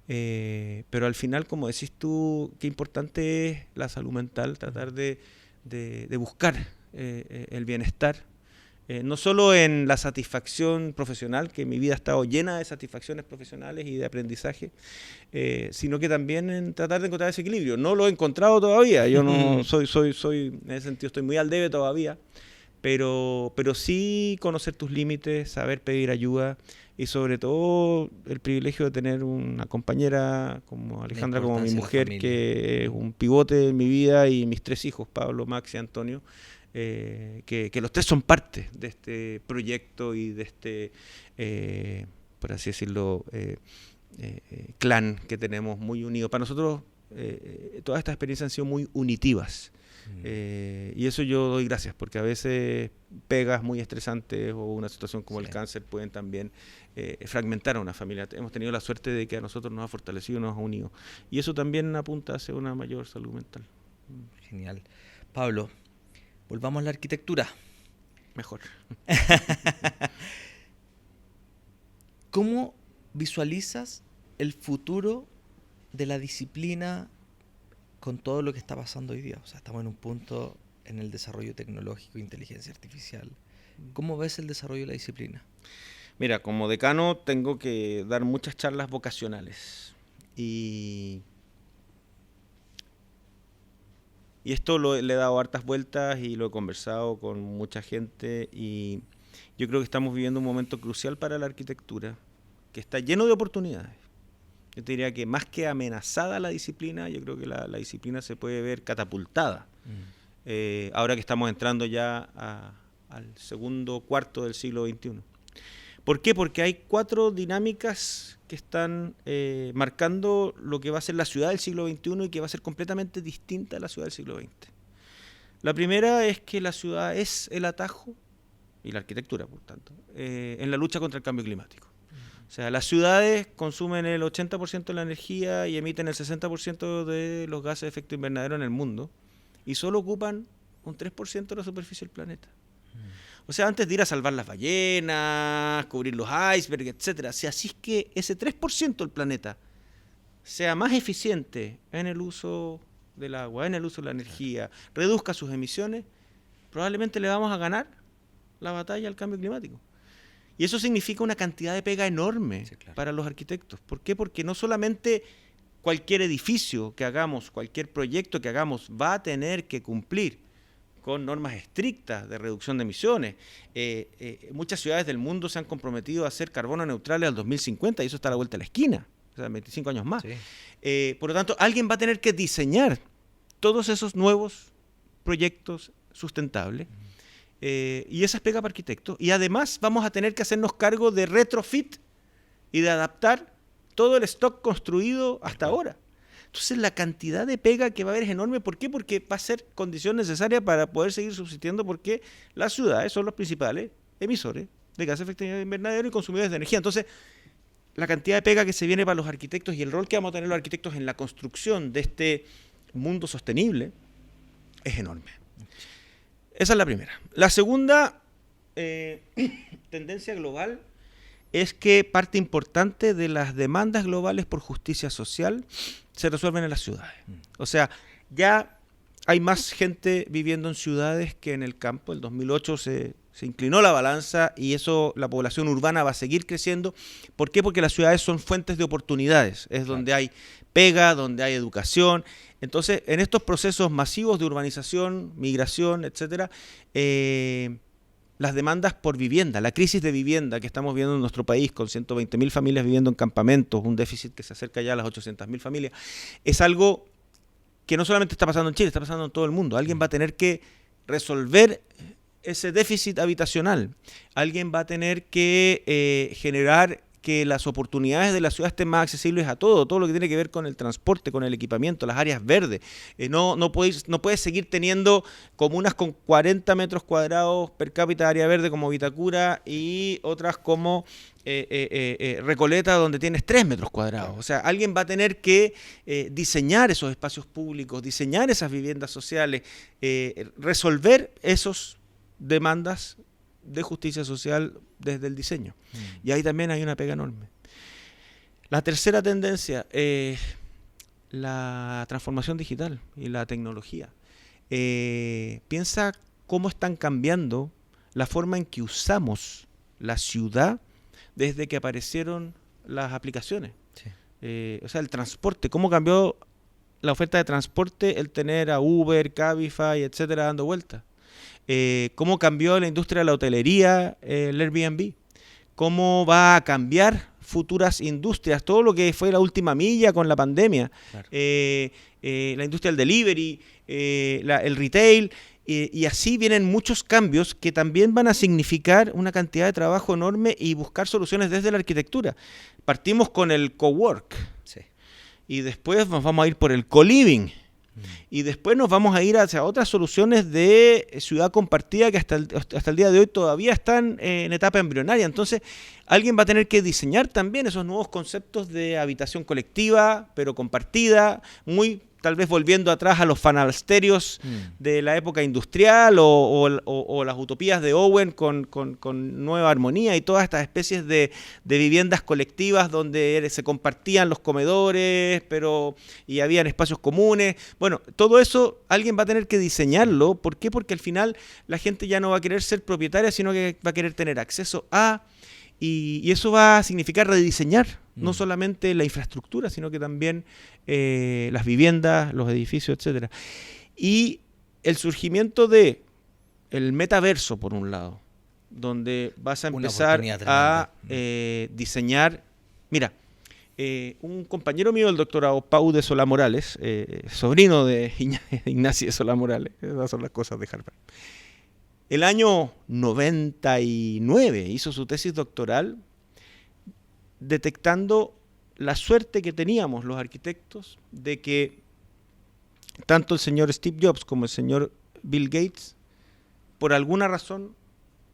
pero al final, como decís tú, qué importante es la salud mental, tratar de buscar el bienestar. No solo en la satisfacción profesional, que mi vida ha estado llena de satisfacciones profesionales y de aprendizaje, sino que también en tratar de encontrar ese equilibrio. No lo he encontrado todavía, yo no soy en ese sentido estoy muy al debe todavía, pero sí conocer tus límites, saber pedir ayuda y sobre todo el privilegio de tener una compañera como Alejandra, como mi mujer, que es un pivote en mi vida, y mis 3 hijos, Pablo, Max y Antonio, que los 3 son parte de este proyecto y de este, por así decirlo, clan que tenemos muy unido. Para nosotros todas estas experiencias han sido muy unitivas. Y eso yo doy gracias, porque a veces pegas muy estresantes o una situación como el cáncer pueden también fragmentar a una familia. Hemos tenido la suerte de que a nosotros nos ha fortalecido, nos ha unido. Y eso también apunta hacia una mayor salud mental. Genial. Pablo, volvamos a la arquitectura. Mejor. ¿Cómo visualizas el futuro de la disciplina con todo lo que está pasando hoy día? O sea, estamos en un punto en el desarrollo tecnológico, inteligencia artificial. ¿Cómo ves el desarrollo de la disciplina? Mira, como decano tengo que dar muchas charlas vocacionales. Y esto le he dado hartas vueltas y lo he conversado con mucha gente, y yo creo que estamos viviendo un momento crucial para la arquitectura, que está lleno de oportunidades. Yo te diría que más que amenazada la disciplina, yo creo que la disciplina se puede ver catapultada. Ahora que estamos entrando ya al segundo cuarto del siglo XXI. ¿Por qué? Porque hay 4 dinámicas que están marcando lo que va a ser la ciudad del siglo XXI y que va a ser completamente distinta a la ciudad del siglo XX. La primera es que la ciudad es el atajo, y la arquitectura, por tanto, en la lucha contra el cambio climático. O sea, las ciudades consumen el 80% de la energía y emiten el 60% de los gases de efecto invernadero en el mundo, y solo ocupan un 3% de la superficie del planeta. O sea, antes de ir a salvar las ballenas, cubrir los icebergs, etcétera, si así es que ese 3% del planeta sea más eficiente en el uso del agua, en el uso de la energía, reduzca sus emisiones, probablemente le vamos a ganar la batalla al cambio climático. Y eso significa una cantidad de pega enorme para los arquitectos. ¿Por qué? Porque no solamente cualquier edificio que hagamos, cualquier proyecto que hagamos va a tener que cumplir con normas estrictas de reducción de emisiones. Muchas ciudades del mundo se han comprometido a ser carbono neutrales al 2050, y eso está a la vuelta de la esquina, o sea, 25 años más. Sí. Por lo tanto, alguien va a tener que diseñar todos esos nuevos proyectos sustentables, y esa es pega para arquitectos. Y además vamos a tener que hacernos cargo de retrofit y de adaptar todo el stock construido hasta ahora. Entonces la cantidad de pega que va a haber es enorme. ¿Por qué? Porque va a ser condición necesaria para poder seguir subsistiendo, porque las ciudades son los principales emisores de gases de efecto invernadero y consumidores de energía. Entonces, la cantidad de pega que se viene para los arquitectos y el rol que vamos a tener los arquitectos en la construcción de este mundo sostenible es enorme. Esa es la primera. La segunda tendencia global es que parte importante de las demandas globales por justicia social se resuelven en las ciudades. O sea, ya hay más gente viviendo en ciudades que en el campo. En 2008 se inclinó la balanza, y eso, la población urbana va a seguir creciendo. ¿Por qué? Porque las ciudades son fuentes de oportunidades. Es donde hay pega, donde hay educación. Entonces, en estos procesos masivos de urbanización, migración, etcétera, las demandas por vivienda, la crisis de vivienda que estamos viendo en nuestro país, con 120.000 familias viviendo en campamentos, un déficit que se acerca ya a las 800.000 familias, es algo que no solamente está pasando en Chile, está pasando en todo el mundo. Alguien va a tener que resolver ese déficit habitacional. Alguien va a tener que generar que las oportunidades de la ciudad estén más accesibles a todo lo que tiene que ver con el transporte, con el equipamiento, las áreas verdes. No puedes seguir teniendo comunas con 40 metros cuadrados per cápita de área verde como Vitacura y otras como Recoleta, donde tienes 3 metros cuadrados. O sea, alguien va a tener que diseñar esos espacios públicos, diseñar esas viviendas sociales, resolver esas demandas de justicia social desde el diseño. Y ahí también hay una pega enorme. La tercera tendencia, la transformación digital y la tecnología. Piensa cómo están cambiando la forma en que usamos la ciudad desde que aparecieron las aplicaciones. Sí. O sea, el transporte, cómo cambió la oferta de transporte el tener a Uber, Cabify, etcétera, dando vueltas. Cómo cambió la industria de la hotelería, el Airbnb, cómo va a cambiar futuras industrias, todo lo que fue la última milla con la pandemia, claro. La industria del delivery, el retail, y así vienen muchos cambios que también van a significar una cantidad de trabajo enorme y buscar soluciones desde la arquitectura. Partimos con el cowork, sí. Y después nos vamos a ir por el co-living. Y después nos vamos a ir hacia otras soluciones de ciudad compartida que hasta el día de hoy todavía están en etapa embrionaria. Entonces, alguien va a tener que diseñar también esos nuevos conceptos de habitación colectiva, pero compartida, muy tal vez volviendo atrás a los fanalsterios de la época industrial o las utopías de Owen con Nueva Armonía y todas estas especies de viviendas colectivas donde se compartían los comedores y habían espacios comunes. Bueno, todo eso alguien va a tener que diseñarlo. ¿Por qué? Porque al final la gente ya no va a querer ser propietaria, sino que va a querer tener acceso a... Y eso va a significar rediseñar no solamente la infraestructura, sino que también las viviendas, los edificios, etcétera. Y el surgimiento de el metaverso, por un lado, donde vas a empezar a diseñar... Mira, un compañero mío del doctorado, Pau de Solá Morales, sobrino de Ignacio de Solá Morales, esas son las cosas de Harvard. El año 99 hizo su tesis doctoral detectando la suerte que teníamos los arquitectos de que tanto el señor Steve Jobs como el señor Bill Gates, por alguna razón,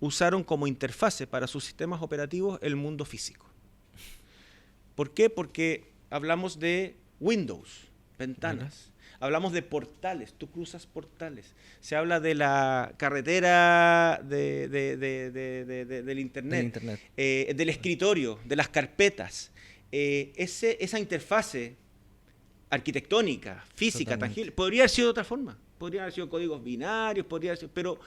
usaron como interfase para sus sistemas operativos el mundo físico. ¿Por qué? Porque hablamos de Windows, ventanas. Hablamos de portales, tú cruzas portales. Se habla de la carretera del internet. Del escritorio, de las carpetas. Esa interfase arquitectónica, física, tangible, podría haber sido de otra forma. Podría haber sido códigos binarios, pero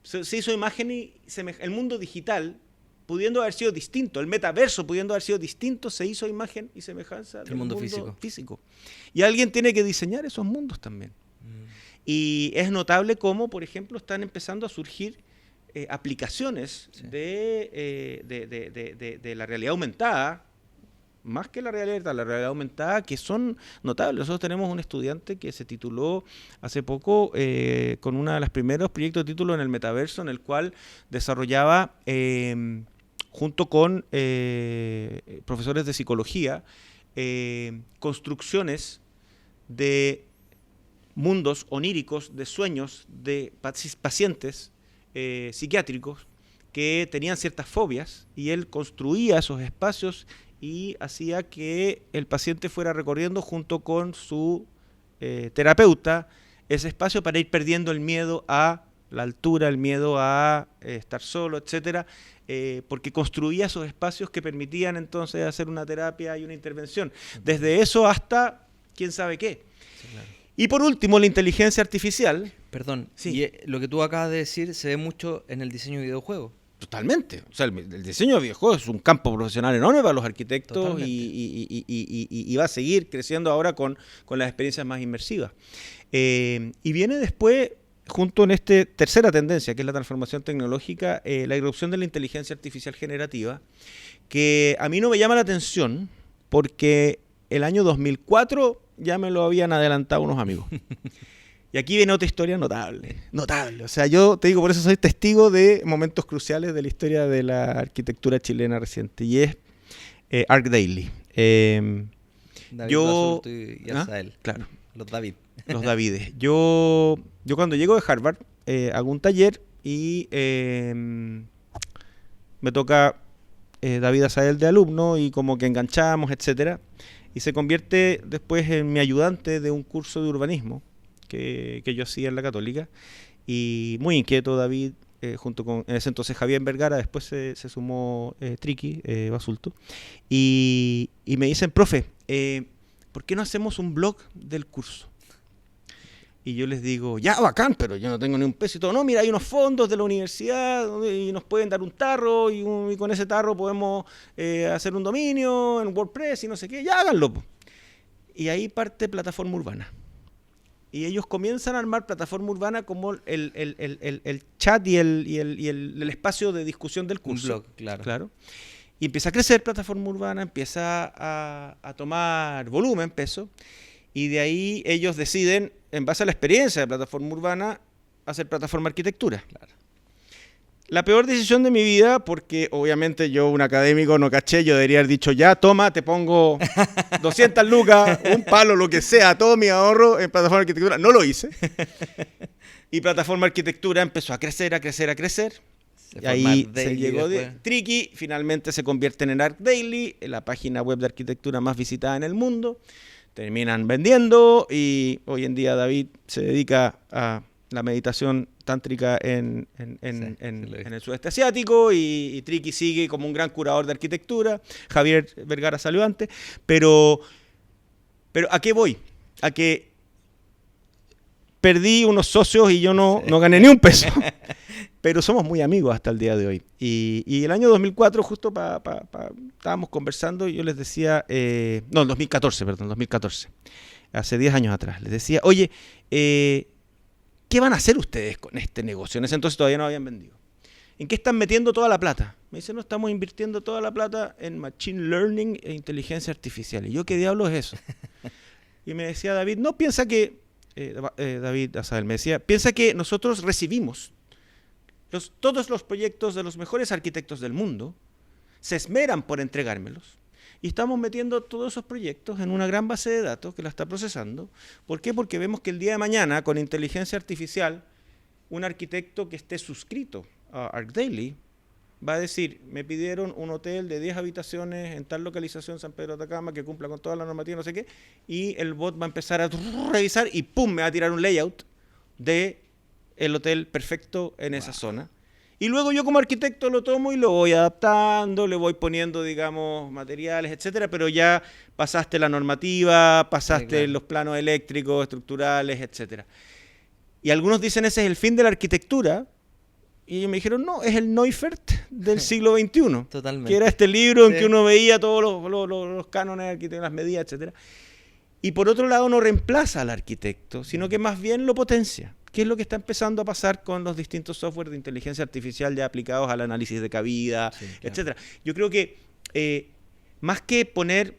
se hizo imagen y el mundo digital, pudiendo haber sido distinto, el metaverso pudiendo haber sido distinto, se hizo imagen y semejanza del mundo físico. Y alguien tiene que diseñar esos mundos también. Y es notable cómo, por ejemplo, están empezando a surgir aplicaciones de la realidad aumentada, más que la realidad aumentada, que son notables. Nosotros tenemos un estudiante que se tituló hace poco con uno de los primeros proyectos de título en el metaverso, en el cual desarrollaba... junto con profesores de psicología, construcciones de mundos oníricos, de sueños de pacientes psiquiátricos que tenían ciertas fobias, y él construía esos espacios y hacía que el paciente fuera recorriendo junto con su terapeuta ese espacio para ir perdiendo el miedo a la altura, el miedo a estar solo, etcétera, porque construía esos espacios que permitían entonces hacer una terapia y una intervención. Desde eso hasta quién sabe qué. Sí, claro. Y por último, la inteligencia artificial. Perdón, sí. Y lo que tú acabas de decir se ve mucho en el diseño de videojuegos. Totalmente. O sea, el diseño de videojuegos es un campo profesional enorme para los arquitectos y va a seguir creciendo ahora con las experiencias más inmersivas. Y viene después, junto en esta tercera tendencia, que es la transformación tecnológica, la irrupción de la inteligencia artificial generativa, que a mí no me llama la atención porque el año 2004 ya me lo habían adelantado unos amigos. Y aquí viene otra historia notable. O sea, yo te digo, por eso soy testigo de momentos cruciales de la historia de la arquitectura chilena reciente. Y es ArcDaily. David Basulto y Azael. Claro. Los David. Los Davides. Yo cuando llego de Harvard hago un taller y me toca David Azael de alumno y como que enganchamos, etcétera. Y se convierte después en mi ayudante de un curso de urbanismo que yo hacía en la Católica. Y muy inquieto David, junto con en ese entonces Javier Vergara, después se sumó Triqui Basulto. Y me dicen, profe, ¿por qué no hacemos un blog del curso? Y yo les digo, ya, bacán, pero yo no tengo ni un peso y todo. No, mira, hay unos fondos de la universidad y nos pueden dar un tarro y con ese tarro podemos hacer un dominio en WordPress y no sé qué. Ya, háganlo. Y ahí parte Plataforma Urbana. Y ellos comienzan a armar Plataforma Urbana como el chat y el espacio de discusión del curso. Un blog, claro. Y empieza a crecer Plataforma Urbana, empieza a tomar volumen, peso. Y de ahí ellos deciden, en base a la experiencia de Plataforma Urbana, hacer Plataforma Arquitectura. Claro. La peor decisión de mi vida, porque obviamente yo, un académico, no caché, yo debería haber dicho, ya, toma, te pongo 200 lucas, un palo, lo que sea, todo mi ahorro en Plataforma Arquitectura. No lo hice. Y Plataforma Arquitectura empezó a crecer, a crecer, a crecer. Y ahí se llegó de Triqui, finalmente se convierten en ArcDaily, la página web de arquitectura más visitada en el mundo. Terminan vendiendo y hoy en día David se dedica a la meditación tántrica en el sudeste asiático y Triqui sigue como un gran curador de arquitectura. Javier Vergara salió antes, pero ¿a qué voy? A que perdí unos socios y yo no gané ni un peso. Pero somos muy amigos hasta el día de hoy. Y el año 2004, justo estábamos conversando y yo les decía, 2014, hace 10 años atrás, les decía, oye, ¿qué van a hacer ustedes con este negocio? En ese entonces todavía no habían vendido. ¿En qué están metiendo toda la plata? Me dicen, no, estamos invirtiendo toda la plata en Machine Learning e inteligencia artificial. Y yo, ¿qué diablos es eso? Y me decía David, no, piensa que, David Azael me decía, piensa que nosotros recibimos todos los proyectos de los mejores arquitectos del mundo, se esmeran por entregármelos y estamos metiendo todos esos proyectos en una gran base de datos que la está procesando. ¿Por qué? Porque vemos que el día de mañana, con inteligencia artificial, un arquitecto que esté suscrito a ArcDaily va a decir, me pidieron un hotel de 10 habitaciones en tal localización, San Pedro de Atacama, que cumpla con toda la normativa, no sé qué, y el bot va a empezar a revisar y ¡pum!, me va a tirar un layout de el hotel perfecto en esa zona. Y luego yo como arquitecto lo tomo y lo voy adaptando, le voy poniendo, digamos, materiales, etcétera, pero ya pasaste la normativa, pasaste los planos eléctricos, estructurales, etcétera. Y algunos dicen ese es el fin de la arquitectura, y ellos me dijeron, no, es el Neufert del siglo XXI. Totalmente. Que era este libro en que uno veía todos los cánones de arquitectura, las medidas, etcétera. Y por otro lado no reemplaza al arquitecto, sino que más bien lo potencia. ¿Qué es lo que está empezando a pasar con los distintos software de inteligencia artificial ya aplicados al análisis de cabida, etcétera? Yo creo que más que poner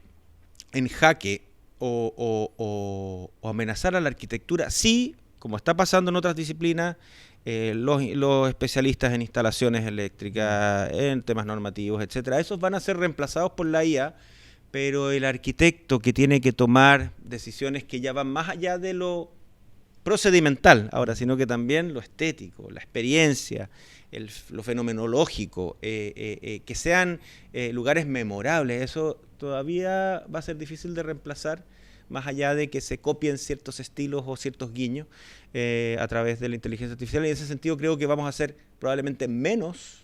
en jaque o amenazar a la arquitectura, sí, como está pasando en otras disciplinas, los especialistas en instalaciones eléctricas, en temas normativos, etcétera, esos van a ser reemplazados por la IA, pero el arquitecto que tiene que tomar decisiones que ya van más allá de lo procedimental ahora, sino que también lo estético, la experiencia, lo fenomenológico, que sean lugares memorables, eso todavía va a ser difícil de reemplazar, más allá de que se copien ciertos estilos o ciertos guiños a través de la inteligencia artificial. Y en ese sentido creo que vamos a ser probablemente menos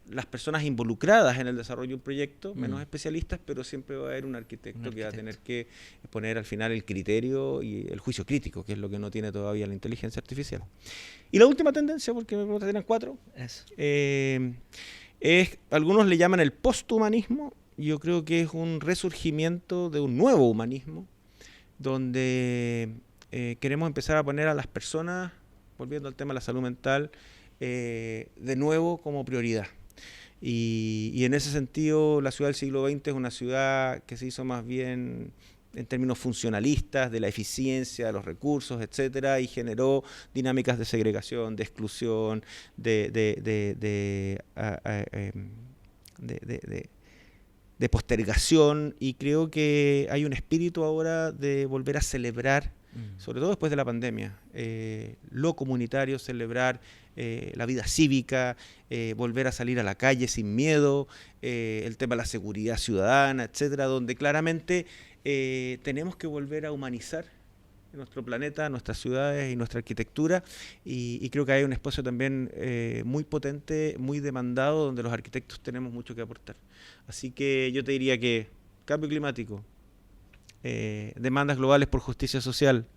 las personas involucradas en el desarrollo de un proyecto, menos especialistas, pero siempre va a haber un arquitecto que va a tener que poner al final el criterio y el juicio crítico, que es lo que no tiene todavía la inteligencia artificial. Y la última tendencia, porque me preguntan, tienen 4, algunos le llaman el posthumanismo. Yo creo que es un resurgimiento de un nuevo humanismo, donde queremos empezar a poner a las personas, volviendo al tema de la salud mental, de nuevo como prioridad. Y en ese sentido, la ciudad del siglo XX es una ciudad que se hizo más bien en términos funcionalistas, de la eficiencia de los recursos, etcétera, y generó dinámicas de segregación, de exclusión, de postergación, y creo que hay un espíritu ahora de volver a celebrar, sobre todo después de la pandemia, lo comunitario, celebrar la vida cívica, volver a salir a la calle sin miedo, el tema de la seguridad ciudadana, etcétera, donde claramente tenemos que volver a humanizar nuestro planeta, nuestras ciudades y nuestra arquitectura, y creo que hay un espacio también muy potente, muy demandado, donde los arquitectos tenemos mucho que aportar. Así que yo te diría que cambio climático, demandas globales por justicia social,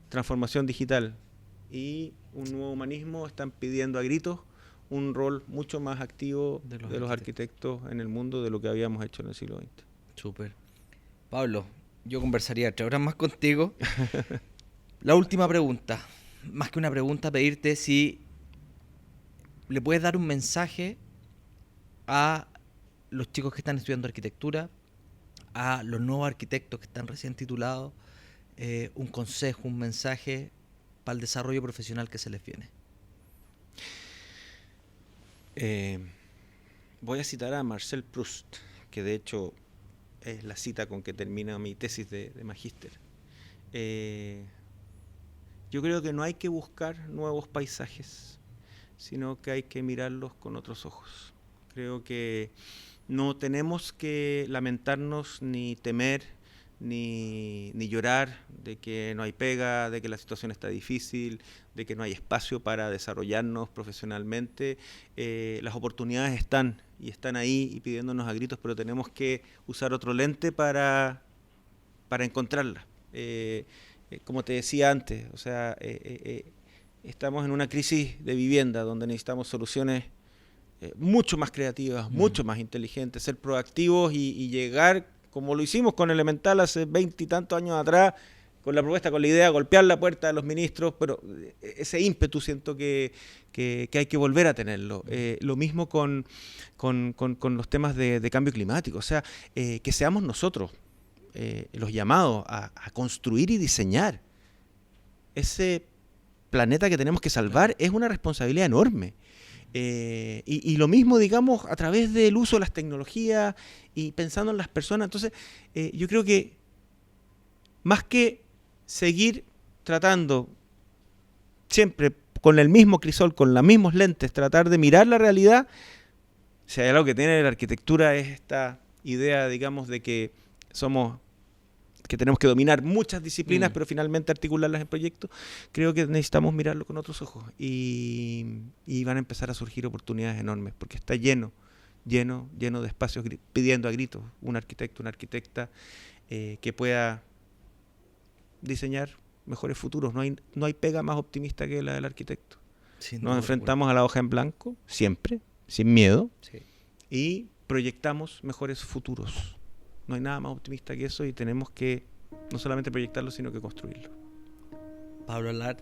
transformación digital y un nuevo humanismo están pidiendo a gritos un rol mucho más activo de los arquitectos en el mundo de lo que habíamos hecho en el siglo XX. Súper. Pablo, yo conversaría 3 horas más contigo. La última pregunta, más que una pregunta, pedirte si le puedes dar un mensaje a los chicos que están estudiando arquitectura, a los nuevos arquitectos que están recién titulados, un consejo, un mensaje para el desarrollo profesional que se les viene. Voy a citar a Marcel Proust, que de hecho es la cita con que termina mi tesis de magíster. Yo creo que no hay que buscar nuevos paisajes, sino que hay que mirarlos con otros ojos. Creo que no tenemos que lamentarnos ni temer ni llorar de que no hay pega, de que la situación está difícil, de que no hay espacio para desarrollarnos profesionalmente. Las oportunidades están ahí y pidiéndonos a gritos, pero tenemos que usar otro lente para encontrarlas. Como te decía antes, o sea, estamos en una crisis de vivienda donde necesitamos soluciones mucho más creativas, mucho más inteligentes, ser proactivos y llegar, como lo hicimos con Elemental hace 20 y tantos años atrás, con la propuesta, con la idea, golpear la puerta de los ministros, pero ese ímpetu siento que hay que volver a tenerlo. Lo mismo con los temas de cambio climático, o sea, que seamos nosotros los llamados a construir y diseñar ese planeta que tenemos que salvar. Es una responsabilidad enorme. Y lo mismo, digamos, a través del uso de las tecnologías y pensando en las personas. Entonces, yo creo que más que seguir tratando siempre con el mismo crisol, con los mismos lentes, tratar de mirar la realidad, si hay algo que tiene la arquitectura es esta idea, digamos, de que tenemos que dominar muchas disciplinas, pero finalmente articularlas en proyectos. Creo que necesitamos mirarlo con otros ojos y van a empezar a surgir oportunidades enormes, porque está lleno de espacios pidiendo a gritos un arquitecto, una arquitecta que pueda diseñar mejores futuros. No hay pega más optimista que la del arquitecto. Nos enfrentamos a la hoja en blanco, siempre, sin miedo, y proyectamos mejores futuros. No hay nada más optimista que eso y tenemos que no solamente proyectarlo, sino que construirlo. Pablo Alart,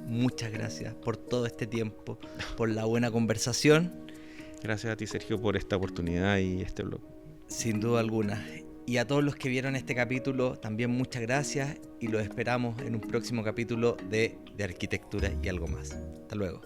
muchas gracias por todo este tiempo, por la buena conversación. Gracias a ti, Sergio, por esta oportunidad y este blog. Sin duda alguna. Y a todos los que vieron este capítulo, también muchas gracias y los esperamos en un próximo capítulo de Arquitectura y algo más. Hasta luego.